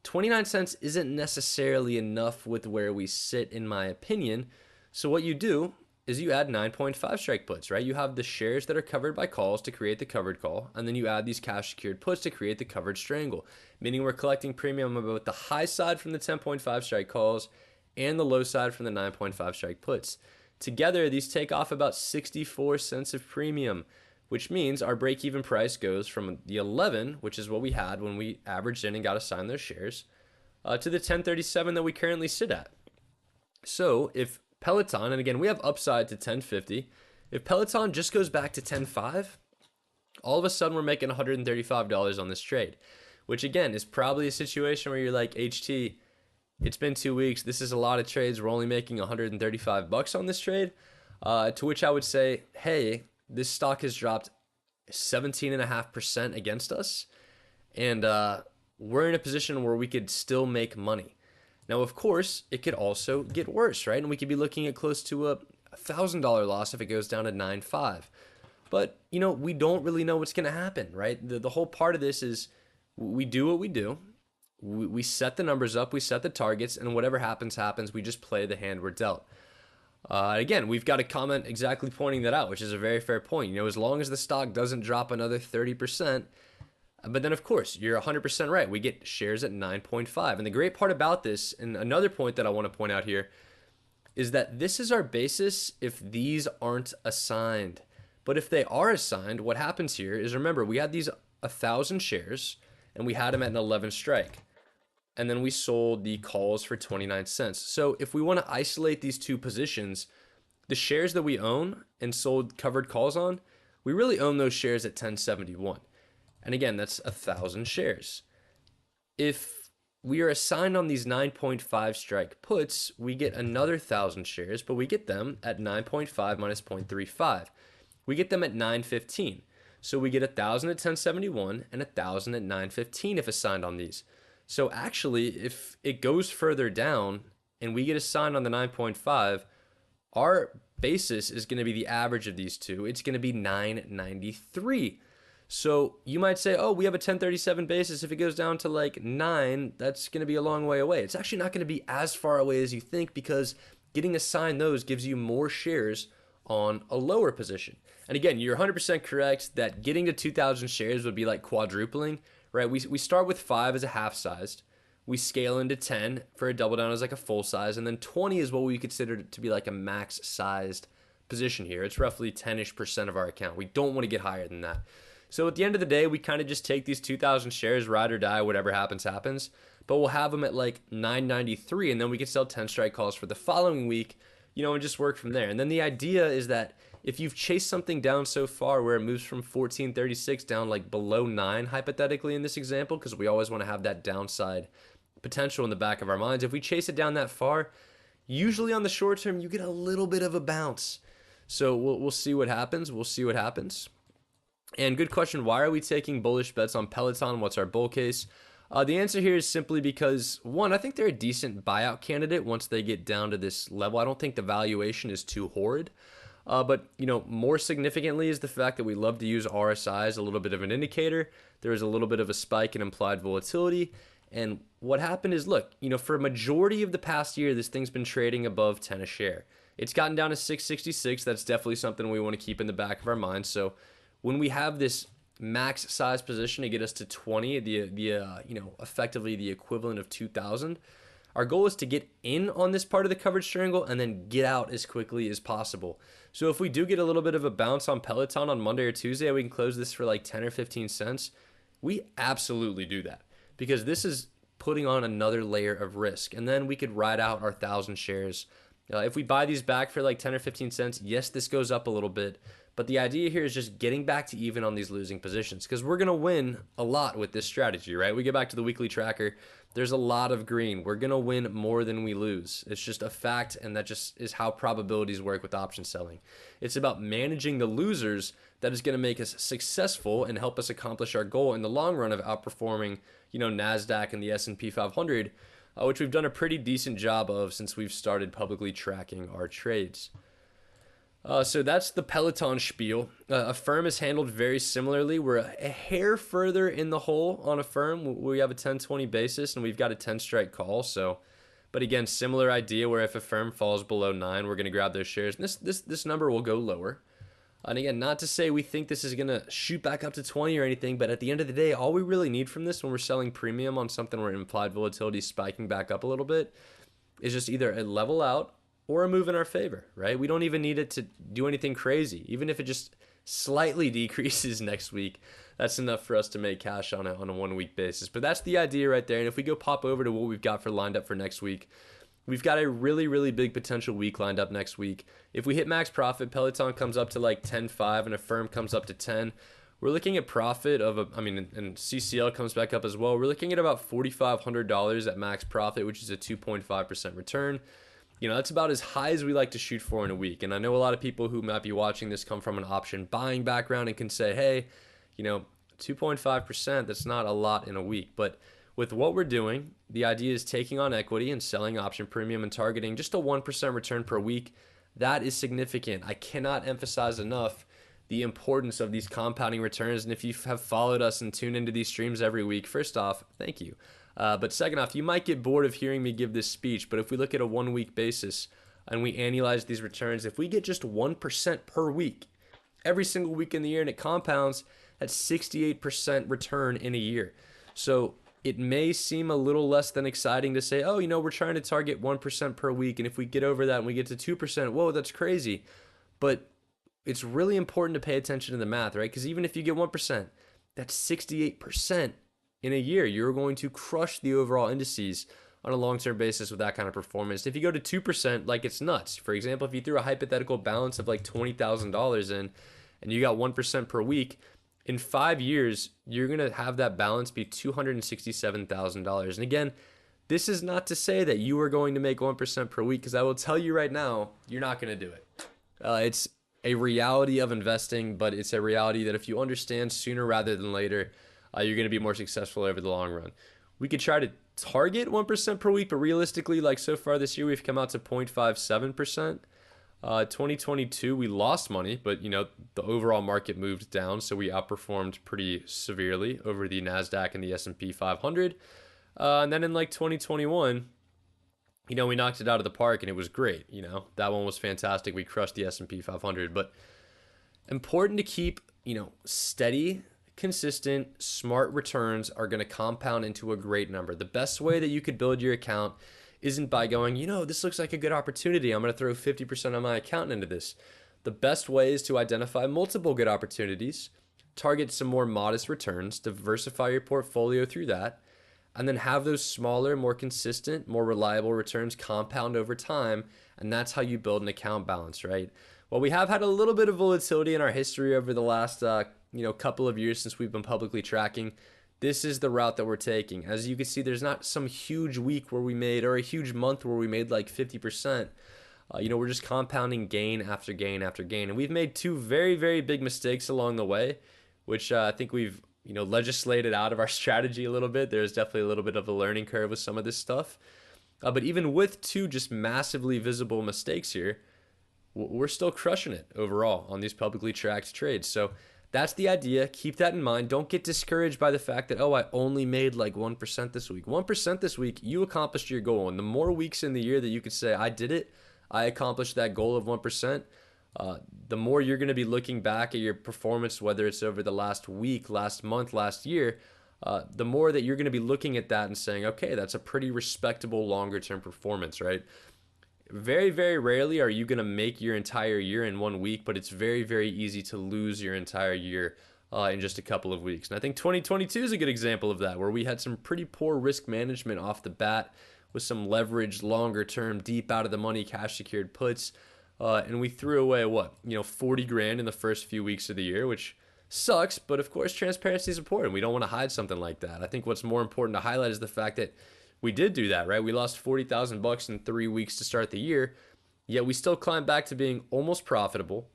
29 cents isn't necessarily enough with where we sit, in my opinion. So what you do is you add 9.5 strike puts, right? You have the shares that are covered by calls to create the covered call, and then you add these cash secured puts to create the covered strangle, meaning we're collecting premium about the high side from the 10.5 strike calls and the low side from the 9.5 strike puts. Together, these take off about 64 cents of premium, which means our break-even price goes from the 11, which is what we had when we averaged in and got assigned those shares, to the 10.37 that we currently sit at. So if Peloton, and again, we have upside to 10.50, if Peloton just goes back to 10.5, all of a sudden we're making $135 on this trade, which again is probably a situation where you're like, HT, it's been 2 weeks. This is a lot of trades. We're only making $135 on this trade. To which I would say, hey, this stock has dropped 17.5% against us, and we're in a position where we could still make money. Now, of course, it could also get worse, right? And we could be looking at close to a $1,000 loss if it goes down to 9.5. But, we don't really know what's going to happen, right? The whole part of this is we do what we do. We set the numbers up, we set the targets, and whatever happens, happens. We just play the hand we're dealt. Again, we've got a comment exactly pointing that out, which is a very fair point. As long as the stock doesn't drop another 30%, But then, of course, you're 100% right. We get shares at 9.5. And the great part about this, and another point that I want to point out here, is that this is our basis if these aren't assigned. But if they are assigned, what happens here is, remember, we had these 1,000 shares and we had them at an 11 strike. And then we sold the calls for 29 cents. So if we want to isolate these two positions, the shares that we own and sold covered calls on, we really own those shares at 1071. And again, that's 1,000 shares. If we are assigned on these 9.5 strike puts, we get another 1,000 shares, but we get them at 9.5 minus 0.35. We get them at 915. So we get 1,000 at 1071 and 1,000 at 915 if assigned on these. So actually, if it goes further down and we get assigned on the 9.5, our basis is going to be the average of these two. It's going to be 993. So you might say, oh, we have a 1037 basis. If it goes down to like 9, that's going to be a long way away. It's actually not going to be as far away as you think, because getting assigned those gives you more shares on a lower position. And again, you're 100% correct that getting to 2,000 shares would be like quadrupling, right? We start with 5 as a half sized. We scale into 10 for a double down as like a full size. And then 20 is what we consider to be like a max sized position here. It's roughly 10-ish% of our account. We don't want to get higher than that. So at the end of the day, we kind of just take these 2,000 shares, ride or die, whatever happens, happens. But we'll have them at like 993, and then we can sell 10 strike calls for the following week, and just work from there. And then the idea is that if you've chased something down so far where it moves from 1436 down like below 9, hypothetically in this example, because we always want to have that downside potential in the back of our minds. If we chase it down that far, usually on the short term, you get a little bit of a bounce. So we'll see what happens. We'll see what happens. And good question, why are we taking bullish bets on Peloton? What's our bull case? The answer here is simply because, one, I think they're a decent buyout candidate once they get down to this level. I don't think the valuation is too horrid. But more significantly is the fact that we love to use RSI as a little bit of an indicator. There is a little bit of a spike in implied volatility. And what happened is, look, for a majority of the past year, this thing's been trading above 10 a share. It's gotten down to 666. That's definitely something we want to keep in the back of our minds. So when we have this max size position to get us to 20, effectively the equivalent of 2,000, our goal is to get in on this part of the coverage triangle and then get out as quickly as possible. So if we do get a little bit of a bounce on Peloton on Monday or Tuesday, we can close this for like 10 or 15 cents. We absolutely do that, because this is putting on another layer of risk. And then we could ride out our 1,000 shares. If we buy these back for like 10 or 15 cents, yes, this goes up a little bit. But the idea here is just getting back to even on these losing positions, because we're going to win a lot with this strategy, right? We get back to the weekly tracker. There's a lot of green. We're going to win more than we lose. It's just a fact, and that just is how probabilities work with option selling. It's about managing the losers that is going to make us successful and help us accomplish our goal in the long run of outperforming, NASDAQ and the S&P 500, which we've done a pretty decent job of since we've started publicly tracking our trades. So that's the Peloton spiel. Affirm is handled very similarly. We're a hair further in the hole on Affirm. We have a 10-20 basis and we've got a 10 strike call. So, but again, similar idea where if Affirm falls below 9, we're going to grab those shares. And this number will go lower. And again, not to say we think this is going to shoot back up to 20 or anything, but at the end of the day, all we really need from this when we're selling premium on something where implied volatility is spiking back up a little bit is just either a level out or a move in our favor, right? We don't even need it to do anything crazy. Even if it just slightly decreases next week, that's enough for us to make cash on a 1 week basis. But that's the idea right there. And if we go pop over to what we've got for lined up for next week, we've got a really, really big potential week lined up next week. If we hit max profit, Peloton comes up to like 10.5 and Affirm comes up to 10. We're looking at profit of, and CCL comes back up as well. We're looking at about $4,500 at max profit, which is a 2.5% return. That's about as high as we like to shoot for in a week. And I know a lot of people who might be watching this come from an option buying background and can say, hey, 2.5%, that's not a lot in a week. But with what we're doing, the idea is taking on equity and selling option premium and targeting just a 1% return per week. That is significant. I cannot emphasize enough the importance of these compounding returns. And if you have followed us and tuned into these streams every week, first off, thank you. But second off, you might get bored of hearing me give this speech, but if we look at a 1 week basis and we annualize these returns, if we get just 1% per week, every single week in the year, and it compounds, That's 68% return in a year. So it may seem a little less than exciting to say, oh, we're trying to target 1% per week. And if we get over that and we get to 2%, whoa, that's crazy. But it's really important to pay attention to the math, right? Because even if you get 1%, that's 68% in a year. You're going to crush the overall indices on a long-term basis with that kind of performance. If you go to 2%, like, it's nuts. For example, if you threw a hypothetical balance of like $20,000 in and you got 1% per week, in 5 years, you're going to have that balance be $267,000. And again, this is not to say that you are going to make 1% per week, because I will tell you right now, you're not going to do it. It's a reality of investing, but it's a reality that if you understand sooner rather than later, you're going to be more successful over the long run. We could try to target 1% per week, but realistically, like so far this year, we've come out to 0.57%. 2022, we lost money, but the overall market moved down, so we outperformed pretty severely over the NASDAQ and the S&P 500. And then in like 2021, we knocked it out of the park, and it was great. That one was fantastic. We crushed the S&P 500, but important to keep, steady, consistent, smart returns are going to compound into a great number. The best way that you could build your account isn't by going, this looks like a good opportunity, I'm going to throw 50% of my account into this. The best way is to identify multiple good opportunities, target some more modest returns, diversify your portfolio through that, and then have those smaller, more consistent, more reliable returns compound over time. And that's how you build an account balance, right? Well, we have had a little bit of volatility in our history over the last couple of years since we've been publicly tracking. This is the route that we're taking. As you can see, there's not some huge week where we made, or a huge month where we made like 50%. We're just compounding gain after gain after gain. And we've made two very, very big mistakes along the way, which I think we've legislated out of our strategy a little bit. There's definitely a little bit of a learning curve with some of this stuff. But even with two just massively visible mistakes here, we're still crushing it overall on these publicly tracked trades. So that's the idea. Keep that in mind. Don't get discouraged by the fact that, I only made like 1% this week. 1% this week, you accomplished your goal. And the more weeks in the year that you could say, I did it, I accomplished that goal of 1%, the more you're going to be looking back at your performance, whether it's over the last week, last month, last year, the more that you're going to be looking at that and saying, okay, that's a pretty respectable longer term performance, right? Very, very rarely are you going to make your entire year in 1 week, but it's very, very easy to lose your entire year in just a couple of weeks. And I think 2022 is a good example of that, where we had some pretty poor risk management off the bat with some leveraged, longer term, deep out of the money cash secured puts. And we threw away 40 grand in the first few weeks of the year, which sucks. But of course, transparency is important. We don't want to hide something like that. I think what's more important to highlight is the fact that we did do that, right? We lost $40,000 in 3 weeks to start the year, yet we still climbed back to being almost profitable.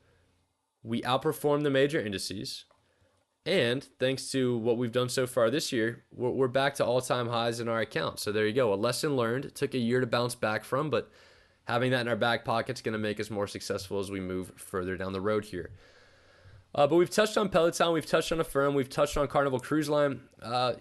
We outperformed the major indices. And thanks to what we've done so far this year, we're back to all-time highs in our account. So there you go. A lesson learned. It took a year to bounce back from, but having that in our back pocket is going to make us more successful as we move further down the road here. But we've touched on Peloton, we've touched on Affirm, we've touched on Carnival Cruise Line,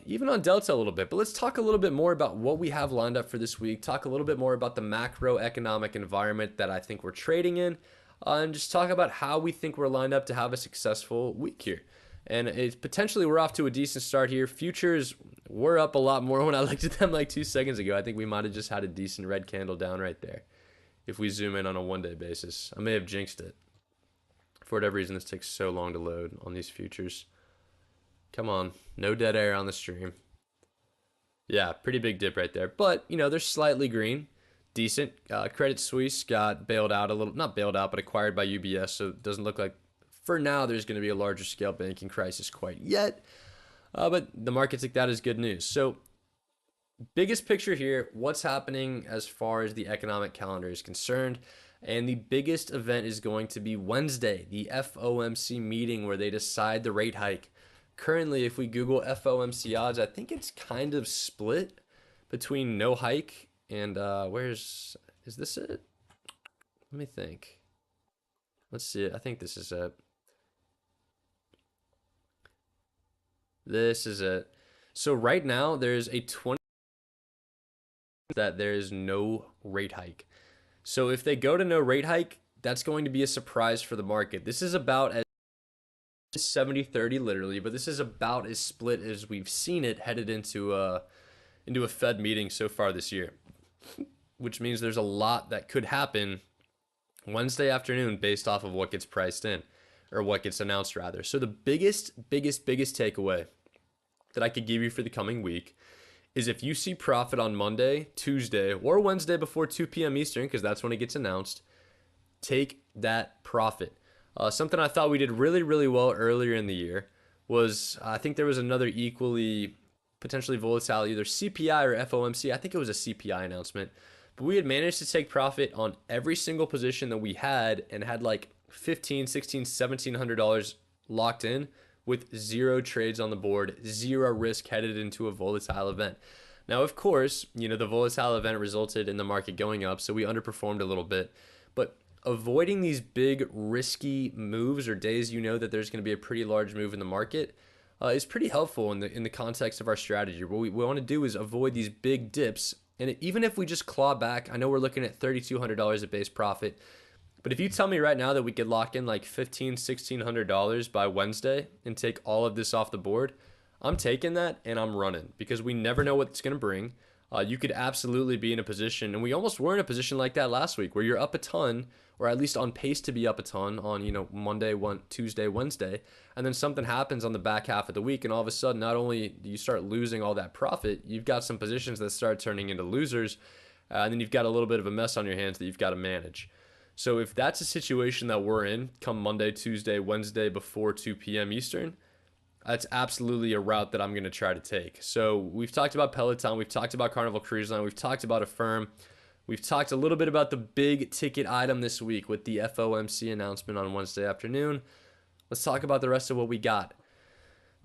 even on Delta a little bit. But let's talk a little bit more about what we have lined up for this week, talk a little bit more about the macroeconomic environment that I think we're trading in, and just talk about how we think we're lined up to have a successful week here. And it's potentially we're off to a decent start here. Futures were up a lot more when I looked at them like 2 seconds ago. I think we might have just had a decent red candle down right there if we zoom in on a one-day basis. I may have jinxed it. For whatever reason, this takes so long to load on these futures. Come on. No dead air on the stream. Yeah, pretty big dip right there. But, they're slightly green. Decent. Credit Suisse got bailed out a little. Not bailed out, but acquired by UBS. So it doesn't look like, for now, there's going to be a larger scale banking crisis quite yet. But the market took that as good news. So biggest picture here, what's happening as far as the economic calendar is concerned. And the biggest event is going to be Wednesday, the FOMC meeting where they decide the rate hike. Currently, if we Google FOMC odds, I think it's kind of split between no hike and is this it? Let me think. Let's see it. I think this is it. This is it. So right now, there's a 20% that there is no rate hike. So if they go to no rate hike, that's going to be a surprise for the market. This is about as 70-30 literally, but this is about as split as we've seen it headed into a Fed meeting so far this year, which means there's a lot that could happen Wednesday afternoon based off of what gets priced in, or what gets announced rather. So the biggest takeaway that I could give you for the coming week is if you see profit on Monday, Tuesday, or Wednesday before 2 p.m. Eastern, because that's when it gets announced, take that profit. Something I thought we did really well earlier in the year was, I think there was another equally potentially volatile, either CPI or FOMC. I think it was a CPI announcement. But we had managed to take profit on every single position that we had, and had like $1,500, $1,600, $1,700 locked in with zero trades on the board, zero risk headed into a volatile event. Now, of course, the volatile event resulted in the market going up, so we underperformed a little bit. But avoiding these big risky moves, or days that there's going to be a pretty large move in the market, is pretty helpful in the context of our strategy. What we want to do is avoid these big dips. And even if we just claw back, I know we're looking at $3,200 at base profit, but if you tell me right now that we could lock in like $1,500, $1,600 by Wednesday and take all of this off the board, I'm taking that and I'm running, because we never know what it's going to bring. You could absolutely be in a position, and we almost were in a position like that last week, where you're up a ton, or at least on pace to be up a ton on Monday, Tuesday, Wednesday, and then something happens on the back half of the week, and all of a sudden, not only do you start losing all that profit, you've got some positions that start turning into losers, and then you've got a little bit of a mess on your hands that you've got to manage. So if that's a situation that we're in come Monday, Tuesday, Wednesday before 2 p.m. Eastern, that's absolutely a route that I'm going to try to take. So we've talked about Peloton, we've talked about Carnival Cruise Line, we've talked about Affirm, we've talked a little bit about the big ticket item this week with the FOMC announcement on Wednesday afternoon. Let's talk about the rest of what we got.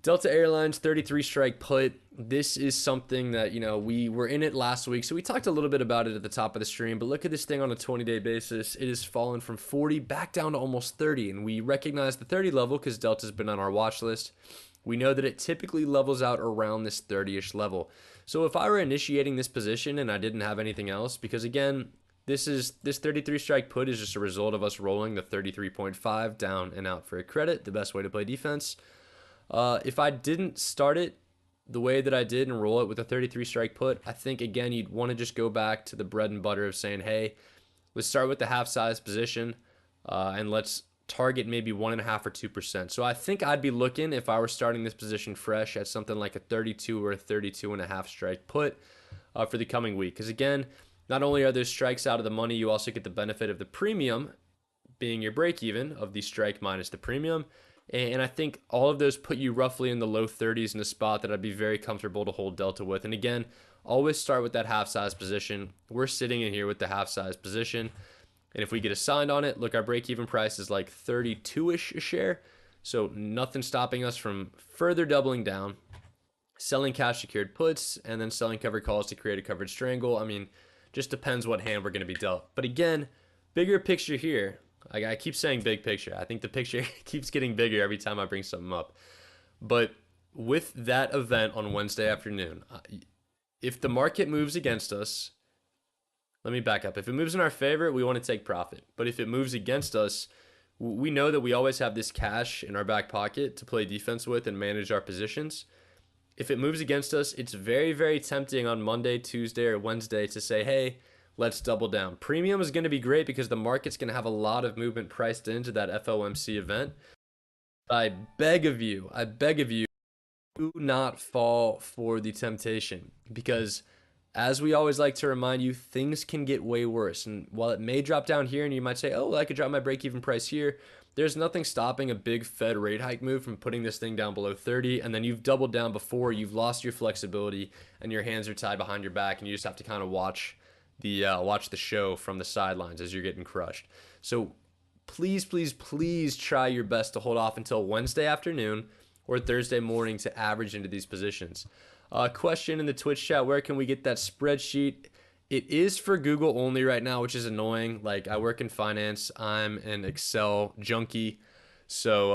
Delta Airlines 33 strike put. This is something that, we were in it last week, so we talked a little bit about it at the top of the stream, but look at this thing on a 20-day basis. It has fallen from 40 back down to almost 30, and we recognize the 30 level because Delta's been on our watch list. We know that it typically levels out around this 30-ish level. So if I were initiating this position and I didn't have anything else, because again, this 33 strike put is just a result of us rolling the 33.5 down and out for a credit, the best way to play defense. If I didn't start it the way that I did and roll it with a 33 strike put, I think, again, you'd want to just go back to the bread and butter of saying, hey, let's start with the half size position, and let's target maybe 1.5 or 2%. So I think I'd be looking, if I were starting this position fresh, at something like a 32 or a 32.5 strike put for the coming week. Because again, not only are those strikes out of the money, you also get the benefit of the premium being your break even of the strike minus the premium. And I think all of those put you roughly in the low 30s in a spot that I'd be very comfortable to hold Delta with. And again, always start with that half size position. We're sitting in here with the half size position. And if we get assigned on it, look, our break-even price is like 32-ish a share. So nothing stopping us from further doubling down, selling cash secured puts, and then selling covered calls to create a covered strangle. I mean, just depends what hand we're going to be dealt. But again, bigger picture here. I keep saying big picture. I think the picture keeps getting bigger every time I bring something up. But with that event on Wednesday afternoon, if the market moves against us, let me back up. If it moves in our favor, we want to take profit. But if it moves against us, we know that we always have this cash in our back pocket to play defense with and manage our positions. If it moves against us, it's very tempting on Monday, Tuesday, or Wednesday to say, hey, let's double down. Premium is going to be great because the market's going to have a lot of movement priced into that FOMC event. I beg of you, do not fall for the temptation, because as we always like to remind you, things can get way worse. And while it may drop down here and you might say, oh, I could drop my break-even price here, there's nothing stopping a big Fed rate hike move from putting this thing down below 30. And then you've doubled down before, you've lost your flexibility, and your hands are tied behind your back, and you just have to kind of watch the show from the sidelines as you're getting crushed. So please try your best to hold off until Wednesday afternoon or Thursday morning to average into these positions. Question in the Twitch chat, where can we get that spreadsheet? It is for Google only right now, which is annoying. Like, I work in finance. I'm an Excel junkie. So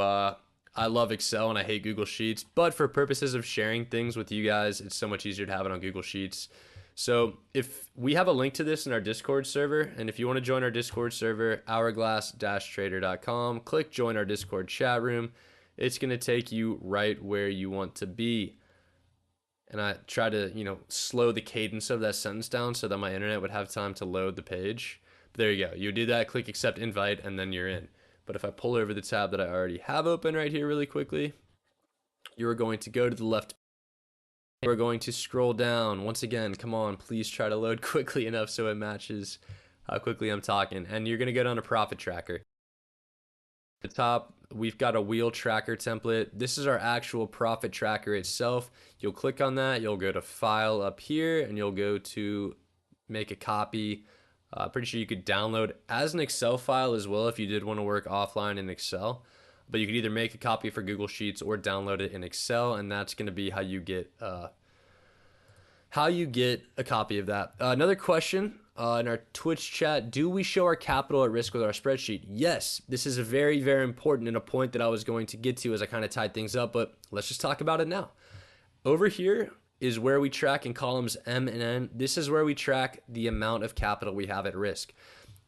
I love Excel and I hate Google Sheets. But for purposes of sharing things with you guys, it's so much easier to have it on Google Sheets. So if we have a link to this in our Discord server, and if you want to join our Discord server, hourglass-trader.com, click join our Discord chat room. it's going to take you right where you want to be. And I try to, slow the cadence of that sentence down so that my internet would have time to load the page. But there you go. You do that, click accept invite, and then you're in. But if I pull over the tab that I already have open right here really quickly, you're going to go to the left. We're going to scroll down. Once again, come on, please try to load quickly enough so it matches how quickly I'm talking. And you're going to go down to profit tracker. At the top, we've got a wheel tracker template. This is our actual profit tracker itself. You'll click on that. You'll go to file up here and you'll go to make a copy. Pretty sure you could download as an Excel file as well if you did want to work offline in Excel. But you could either make a copy for Google Sheets or download it in Excel, and that's going to be how you get a copy of that. Another question in our Twitch chat: do we show our capital at risk with our spreadsheet? Yes, this is a very, very important and a point that I was going to get to as I kind of tied things up, but let's just talk about it now. Over here is where we track in columns M and N. This is where we track the amount of capital we have at risk.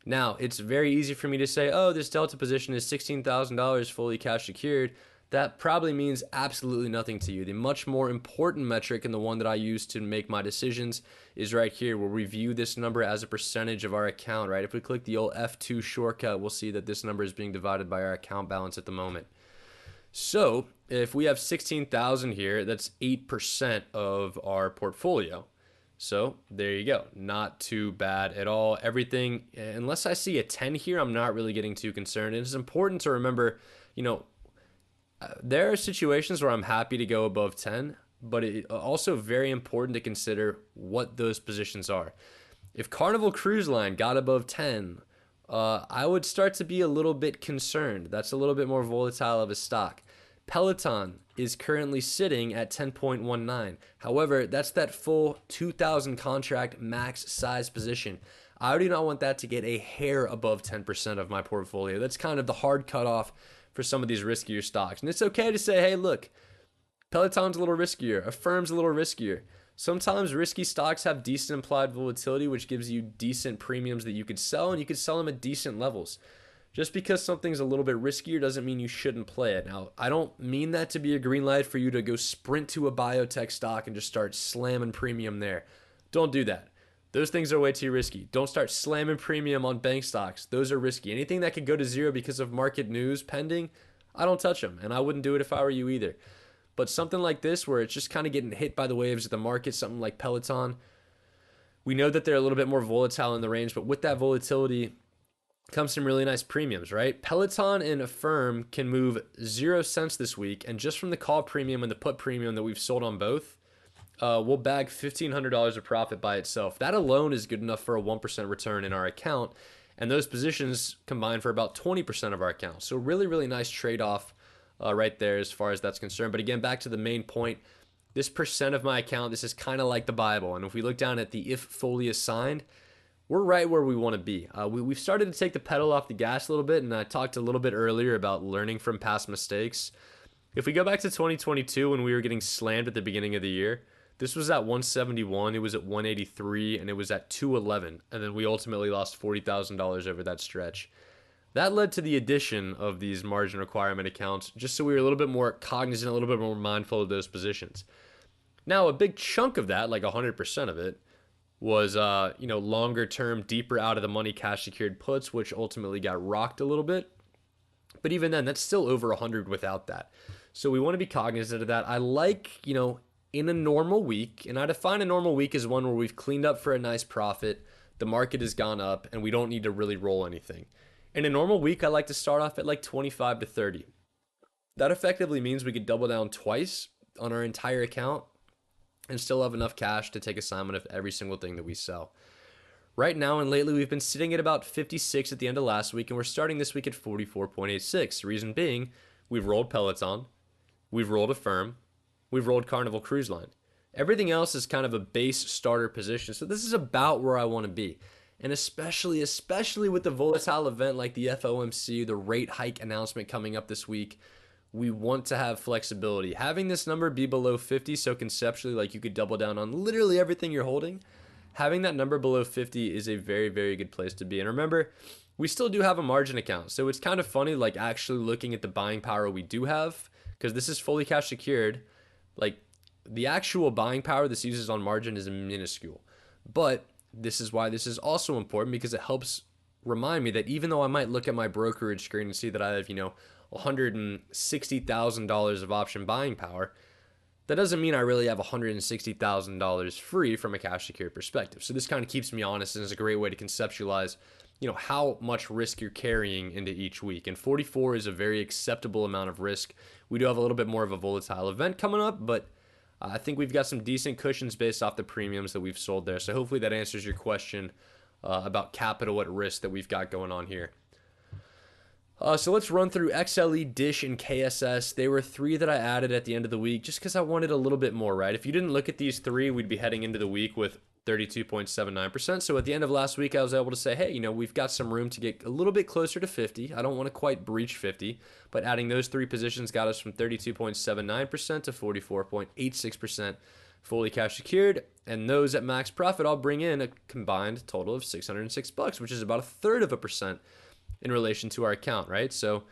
Now, it's very easy for me to say, oh, this delta position is $16,000 fully cash secured. That probably means absolutely nothing to you. The much more important metric, and the one that I use to make my decisions, is right here, where we view this number as a percentage of our account, right? If we click the old F2 shortcut, we'll see that this number is being divided by our account balance at the moment. So if we have 16,000 here, that's 8% of our portfolio. So there you go. Not too bad at all. Everything, unless I see a 10 here, I'm not really getting too concerned. And it's important to remember, there are situations where I'm happy to go above 10, but it's also very important to consider what those positions are. If Carnival Cruise Line got above 10, I would start to be a little bit concerned. That's a little bit more volatile of a stock. Peloton is currently sitting at 10.19. However, that's that full 2,000 contract max size position. I do not want that to get a hair above 10% of my portfolio. That's kind of the hard cutoff for some of these riskier stocks. And it's okay to say, hey, look, Peloton's a little riskier. Affirm's a little riskier. Sometimes risky stocks have decent implied volatility, which gives you decent premiums that you could sell, and you could sell them at decent levels. Just because something's a little bit riskier doesn't mean you shouldn't play it. Now, I don't mean that to be a green light for you to go sprint to a biotech stock and just start slamming premium there. Don't do that. Those things are way too risky. Don't start slamming premium on bank stocks. Those are risky. Anything that could go to zero because of market news pending, I don't touch them, and I wouldn't do it if I were you either. But something like this, where it's just kind of getting hit by the waves of the market, something like Peloton, we know that they're a little bit more volatile in the range, but with that volatility comes some really nice premiums, right? Peloton and Affirm can move 0 cents this week, and just from the call premium and the put premium that we've sold on both, we'll bag $1,500 of profit by itself. That alone is good enough for a 1% return in our account, and those positions combine for about 20% of our account. So really, really nice trade-off right there as far as that's concerned. But again, back to the main point, this percent of my account, this is kind of like the Bible. And if we look down at the if fully assigned, we're right where we want to be. We've started to take the pedal off the gas a little bit, and I talked a little bit earlier about learning from past mistakes. If we go back to 2022 when we were getting slammed at the beginning of the year, this was at 171, it was at 183, and it was at 211, and then we ultimately lost $40,000 over that stretch. That led to the addition of these margin requirement accounts, just so we were a little bit more cognizant, a little bit more mindful of those positions. Now, a big chunk of that, like 100% of it, was longer term, deeper out of the money cash secured puts, which ultimately got rocked a little bit. But even then, that's still over 100 without that. So we want to be cognizant of that. I like, in a normal week, and I define a normal week as one where we've cleaned up for a nice profit, the market has gone up, and we don't need to really roll anything. In a normal week, I like to start off at like 25 to 30. That effectively means we could double down twice on our entire account and still have enough cash to take assignment of every single thing that we sell. Right now and lately, we've been sitting at about 56 at the end of last week, and we're starting this week at 44.86. The reason being, we've rolled Peloton, we've rolled Affirm, we've rolled Carnival Cruise Line. Everything else is kind of a base starter position, so this is about where I want to be. And especially with the volatile event like the FOMC, the rate hike announcement coming up this week, we want to have flexibility. Having this number be below 50, so conceptually, like you could double down on literally everything you're holding, having that number below 50 is a very, very good place to be. And remember, we still do have a margin account, so it's kind of funny, like actually looking at the buying power we do have. because this is fully cash secured. Like, the actual buying power this uses on margin is minuscule. But this is why this is also important, because it helps remind me that even though I might look at my brokerage screen and see that I have, $160,000 of option buying power, that doesn't mean I really have $160,000 free from a cash secured perspective. So this kind of keeps me honest and is a great way to conceptualize, how much risk you're carrying into each week. And 44 is a very acceptable amount of risk. We do have a little bit more of a volatile event coming up, but I think we've got some decent cushions based off the premiums that we've sold there. So hopefully that answers your question about capital at risk that we've got going on here. So let's run through XLE, Dish, and KSS. They were three that I added at the end of the week just because I wanted a little bit more, right? If you didn't look at these three, we'd be heading into the week with 32.79%. So at the end of last week, I was able to say, hey, we've got some room to get a little bit closer to 50. I don't want to quite breach 50, but adding those three positions got us from 32.79% to 44.86% fully cash secured. And those at max profit, I'll bring in a combined total of $606, which is about 1/3% in relation to our account, right? So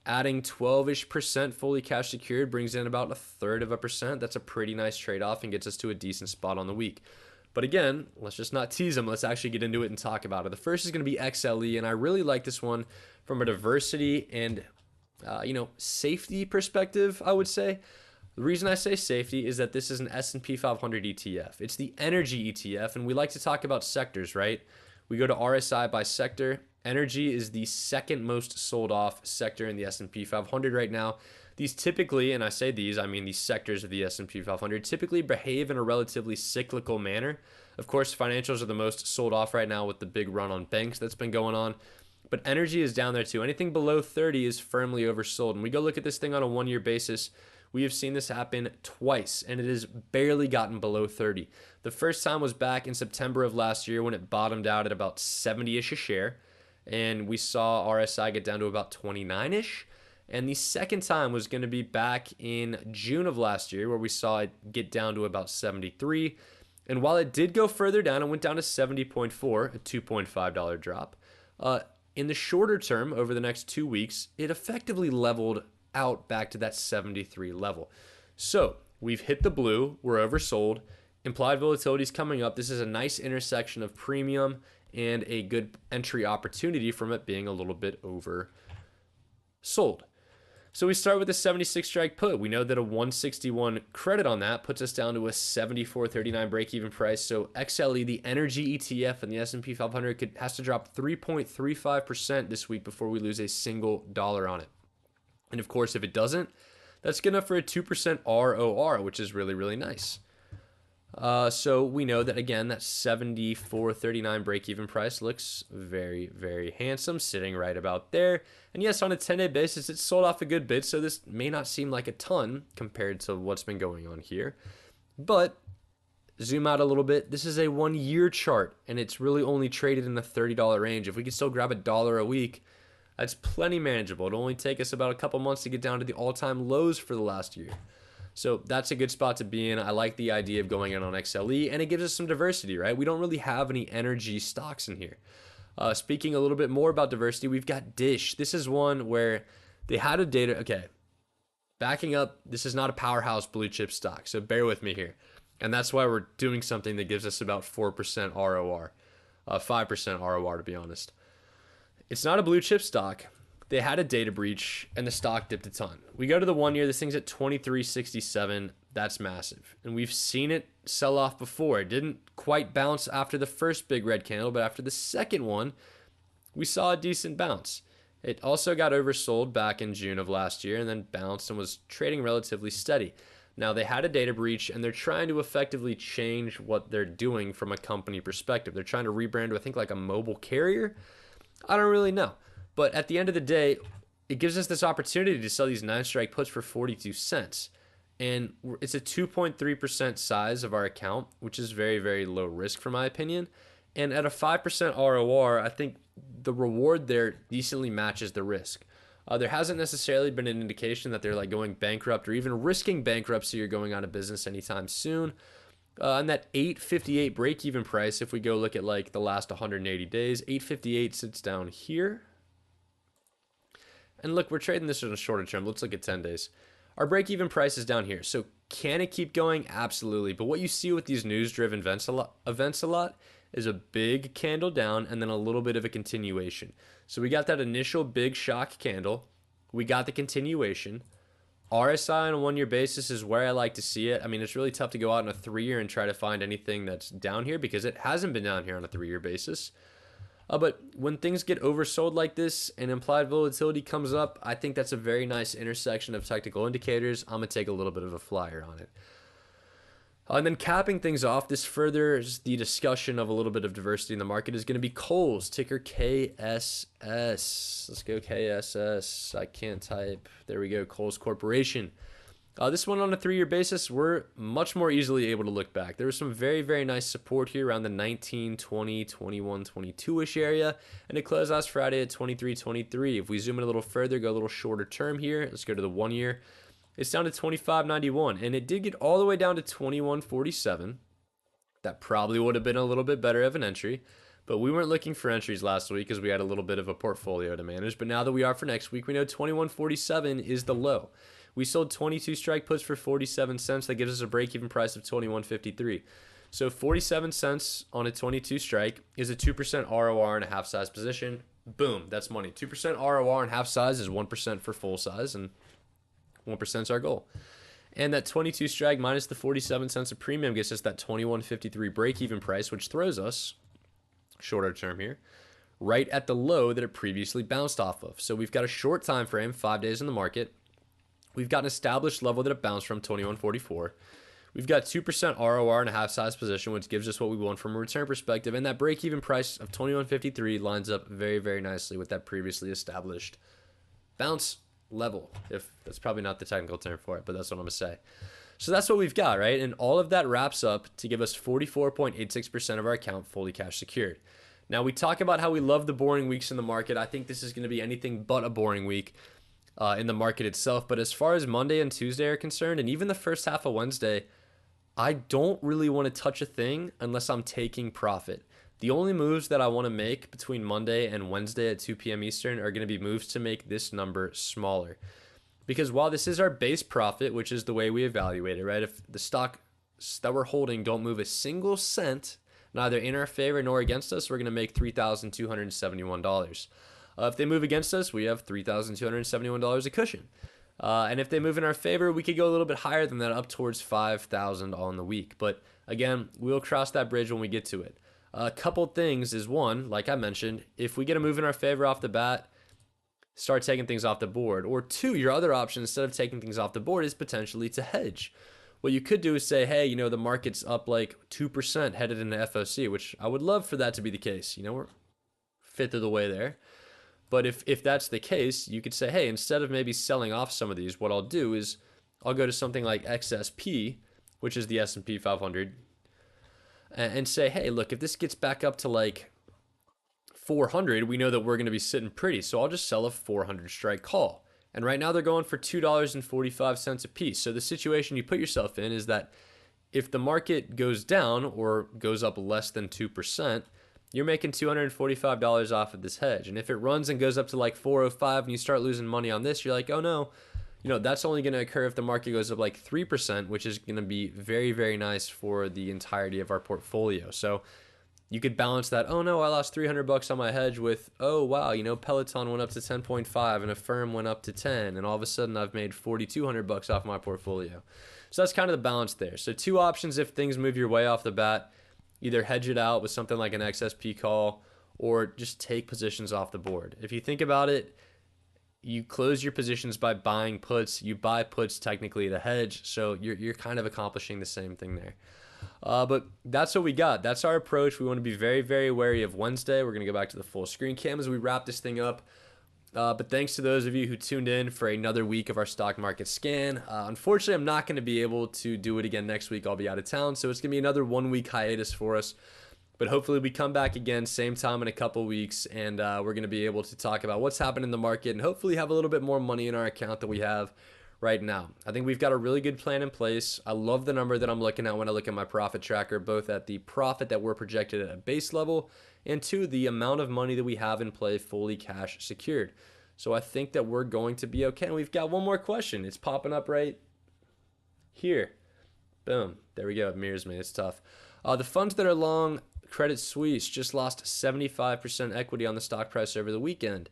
adding 12-ish% fully cash secured brings in about 1/3%. That's a pretty nice trade-off and gets us to a decent spot on the week. But again, let's just not tease them. Let's actually get into it and talk about it. The first is going to be XLE, and I really like this one from a diversity and safety perspective, I would say. The reason I say safety is that this is an S&P 500 ETF. It's the energy ETF, and we like to talk about sectors, right? We go to RSI by sector. Energy is the second most sold off sector in the S&P 500 right now. These typically, and I say these, I mean these sectors of the S&P 500, typically behave in a relatively cyclical manner. Of course, financials are the most sold off right now with the big run on banks that's been going on. But energy is down there too. Anything below 30 is firmly oversold. And we go look at this thing on a 1-year basis. We have seen this happen twice, and it has barely gotten below 30. The first time was back in September of last year when it bottomed out at about 70-ish a share. And we saw RSI get down to about 29-ish. And the second time was going to be back in June of last year, where we saw it get down to about 73. And while it did go further down, it went down to 70.4, a $2.5 drop. In the shorter term, over the next 2 weeks, it effectively leveled out back to that 73 level. So we've hit the blue, we're oversold, implied volatility is coming up. This is a nice intersection of premium and a good entry opportunity from it being a little bit oversold. So we start with a 76 strike put. We know that a 161 credit on that puts us down to a 74.39 break-even price. So XLE, the energy ETF in the S&P 500, has to drop 3.35% this week before we lose a single dollar on it. And of course, if it doesn't, that's good enough for a 2% ROR, which is really, really nice. So we know that, again, that 74.39 break-even price looks very, very handsome, sitting right about there. And yes, on a 10-day basis, it's sold off a good bit, so this may not seem like a ton compared to what's been going on here. But zoom out a little bit. This is a 1-year chart, and it's really only traded in the $30 range. If we could still grab $1 a week, that's plenty manageable. It'll only take us about a couple months to get down to the all-time lows for the last year. So that's a good spot to be in. I like the idea of going in on XLE, and it gives us some diversity, right? We don't really have any energy stocks in here. Speaking a little bit more about diversity, we've got Dish. This is one where they had a data. Okay, backing up, this is not a powerhouse blue chip stock, so bear with me here. And that's why we're doing something that gives us about 4% ROR, 5% ROR to be honest. It's not a blue chip stock. They had a data breach, and the stock dipped a ton. We go to the 1 year, this thing's at 23.67. That's massive. And we've seen it sell off before. It didn't quite bounce after the first big red candle, but after the second one, we saw a decent bounce. It also got oversold back in June of last year and then bounced and was trading relatively steady. Now, they had a data breach, and they're trying to effectively change what they're doing from a company perspective. They're trying to rebrand to, I think, like a mobile carrier. I don't really know. But at the end of the day, it gives us this opportunity to sell these 9-strike puts for 42 cents. And it's a 2.3% size of our account, which is very, very low risk for my opinion. And at a 5% ROR, I think the reward there decently matches the risk. There hasn't necessarily been an indication that they're like going bankrupt or even risking bankruptcy or going out of business anytime soon. And that 858 break-even price, if we go look at like the last 180 days, 858 sits down here. And look, we're trading this in a shorter term. Let's look at 10 days. Our break-even price is down here. So can it keep going? Absolutely. But what you see with these news-driven events a lot is a big candle down and then a little bit of a continuation. So we got that initial big shock candle. We got the continuation. RSI on a 1-year basis is where I like to see it. I mean, it's really tough to go out on a 3-year and try to find anything that's down here because it hasn't been down here on a 3-year basis. But when things get oversold like this and implied volatility comes up, I think that's a very nice intersection of technical indicators. I'm going to take a little bit of a flyer on it. And then capping things off, this furthers the discussion of a little bit of diversity in the market is going to be Kohl's, ticker KSS. Let's go KSS. I can't type. There we go, Kohl's Corporation. This one on a 3-year basis, we're much more easily able to look back. There was some very, very nice support here around the 19, 20, 21, 22-ish area, and it closed last Friday at 23.23. If we zoom in a little further, go a little shorter term here, let's go to the 1 year. It's down to 25.91, and it did get all the way down to 21.47. That probably would have been a little bit better of an entry, but we weren't looking for entries last week because we had a little bit of a portfolio to manage. But now that we are for next week, we know 21.47 is the low. We sold 22 strike puts for 47 cents. That gives us a break-even price of 21.53. So 47 cents on a 22 strike is a 2% ROR in a half-size position. Boom, that's money. 2% ROR in half size is 1% for full size, and 1% is our goal. And that 22 strike minus the 47 cents of premium gets us that 21.53 break-even price, which throws us, shorter term here, right at the low that it previously bounced off of. So we've got a short time frame, 5 days in the market. We've got an established level that it bounced from, 21.44. We've got 2% ROR in a half-size position, which gives us what we want from a return perspective. And that break-even price of 21.53 lines up very, very nicely with that previously established bounce level. If that's probably not the technical term for it, but that's what I'm going to say. So that's what we've got, right? And all of that wraps up to give us 44.86% of our account fully cash secured. Now, we talk about how we love the boring weeks in the market. I think this is going to be anything but a boring week in the market itself. But as far as Monday and Tuesday are concerned, and even the first half of Wednesday, I don't really want to touch a thing unless I'm taking profit. The only moves that I want to make between Monday and Wednesday at 2 p.m. Eastern are going to be moves to make this number smaller. Because while this is our base profit, which is the way we evaluate it, right? If the stock that we're holding don't move a single cent, neither in our favor nor against us, we're going to make $3,271. If they move against us, we have $3,271 a cushion. And if they move in our favor, we could go a little bit higher than that, up towards $5,000 on the week. But again, we'll cross that bridge when we get to it. A couple things is, one, like I mentioned, if we get a move in our favor off the bat, start taking things off the board. Or two, your other option, instead of taking things off the board, is potentially to hedge. What you could do is say, hey, the market's up like 2% headed into FOC, which I would love for that to be the case. We're fifth of the way there. But if that's the case, you could say, hey, instead of maybe selling off some of these, what I'll do is I'll go to something like XSP, which is the S&P 500, and say, hey, look, if this gets back up to like 400, we know that we're going to be sitting pretty. So I'll just sell a 400 strike call. And right now they're going for $2.45 a piece. So the situation you put yourself in is that if the market goes down or goes up less than 2%, you're making $245 off of this hedge. And if it runs and goes up to like 405 and you start losing money on this, you're like, oh no, that's only going to occur if the market goes up like 3%, which is going to be very, very nice for the entirety of our portfolio. So you could balance that, oh no, I lost $300 on my hedge, with, oh wow, Peloton went up to 10.5 and Affirm went up to 10, and all of a sudden I've made $4,200 off my portfolio. So that's kind of the balance there. So two options if things move your way off the bat: either hedge it out with something like an XSP call, or just take positions off the board. If you think about it, you close your positions by buying puts. You buy puts technically to hedge, so you're kind of accomplishing the same thing there. But that's what we got. That's our approach. We want to be very, very wary of Wednesday. We're going to go back to the full screen cam as we wrap this thing up. But thanks to those of you who tuned in for another week of our stock market scan. Unfortunately, I'm not going to be able to do it again next week. I'll be out of town, so it's going to be another 1 week hiatus for us. But hopefully we come back again same time in a couple weeks, and we're going to be able to talk about what's happening in the market and hopefully have a little bit more money in our account than we have right now. I think we've got a really good plan in place. I love the number that I'm looking at when I look at my profit tracker, both at the profit that we're projected at a base level, and two, the amount of money that we have in play fully cash secured. So I think that we're going to be okay. And we've got one more question. It's popping up right here. Boom. There we go. It mirrors me. It's tough. The funds that are long Credit Suisse just lost 75% equity on the stock price over the weekend.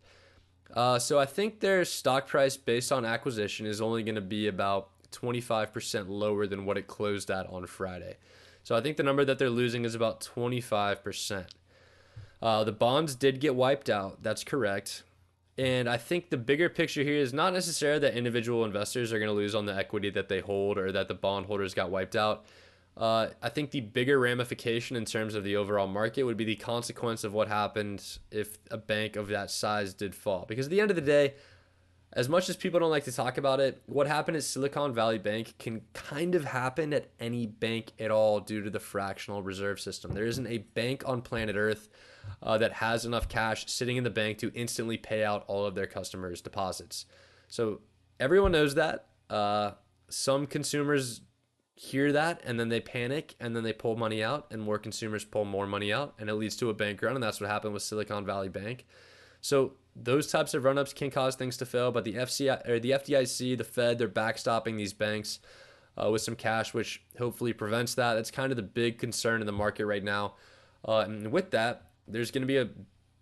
So I think their stock price based on acquisition is only going to be about 25% lower than what it closed at on Friday. So I think the number that they're losing is about 25%. The bonds did get wiped out. That's correct. And I think the bigger picture here is not necessarily that individual investors are going to lose on the equity that they hold or that the bondholders got wiped out. I think the bigger ramification in terms of the overall market would be the consequence of what happened if a bank of that size did fall. Because at the end of the day, as much as people don't like to talk about it, what happened at Silicon Valley Bank can kind of happen at any bank at all due to the fractional reserve system. There isn't a bank on planet Earth that has enough cash sitting in the bank to instantly pay out all of their customers' deposits. So everyone knows that. Some consumers hear that and then they panic and then they pull money out, and more consumers pull more money out, and it leads to a bank run, and that's what happened with Silicon Valley Bank. So those types of run-ups can cause things to fail, but the FDIC, the Fed, they're backstopping these banks with some cash, which hopefully prevents that. That's kind of the big concern in the market right now. And with that, there's going to be a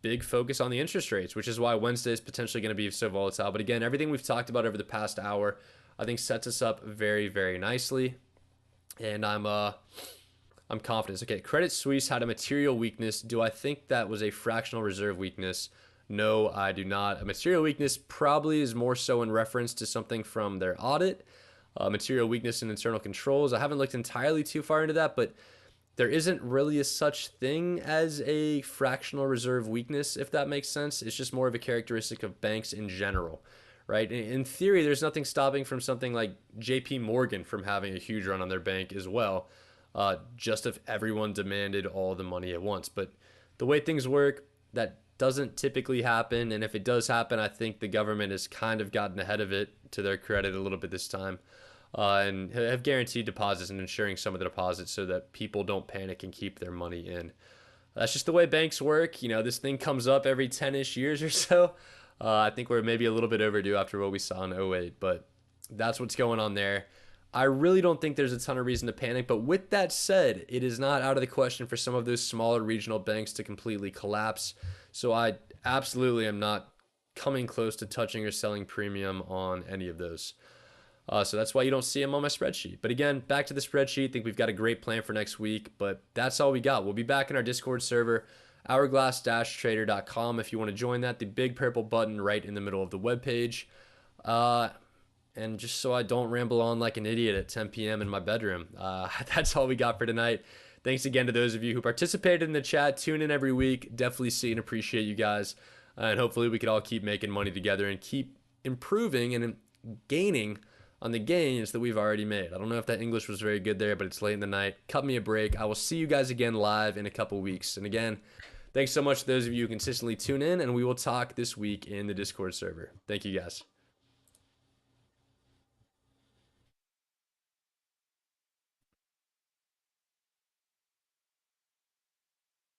big focus on the interest rates, which is why Wednesday is potentially going to be so volatile. But again, everything we've talked about over the past hour, I think sets us up very, very nicely. And I'm confident. Okay, Credit Suisse had a material weakness. Do I think that was a fractional reserve weakness? No, I do not. A material weakness probably is more so in reference to something from their audit. Material weakness in internal controls. I haven't looked entirely too far into that, but there isn't really a such thing as a fractional reserve weakness, if that makes sense. It's just more of a characteristic of banks in general, right? In theory, there's nothing stopping from something like JP Morgan from having a huge run on their bank as well, just if everyone demanded all the money at once. But the way things work, that doesn't typically happen. And if it does happen, I think the government has kind of gotten ahead of it, to their credit, a little bit this time, and have guaranteed deposits and ensuring some of the deposits so that people don't panic and keep their money in. That's just the way banks work. You know, this thing comes up every 10-ish years or so. I think we're maybe a little bit overdue after what we saw in 08, but that's what's going on there. I really don't think there's a ton of reason to panic, but with that said, it is not out of the question for some of those smaller regional banks to completely collapse. So I absolutely am not coming close to touching or selling premium on any of those. So that's why you don't see them on my spreadsheet. But again, back to the spreadsheet. I think we've got a great plan for next week, but that's all we got. We'll be back in our Discord server, hourglass-trader.com, if you want to join that. The big purple button right in the middle of the webpage. And just so I don't ramble on like an idiot at 10 p.m. in my bedroom, that's all we got for tonight. Thanks again to those of you who participated in the chat. Tune in every week. Definitely see and appreciate you guys. And hopefully we could all keep making money together and keep improving and gaining on the gains that we've already made. I don't know if that English was very good there, but it's late in the night. Cut me a break. I will see you guys again live in a couple weeks. And again, thanks so much to those of you who consistently tune in, and we will talk this week in the Discord server. Thank you guys.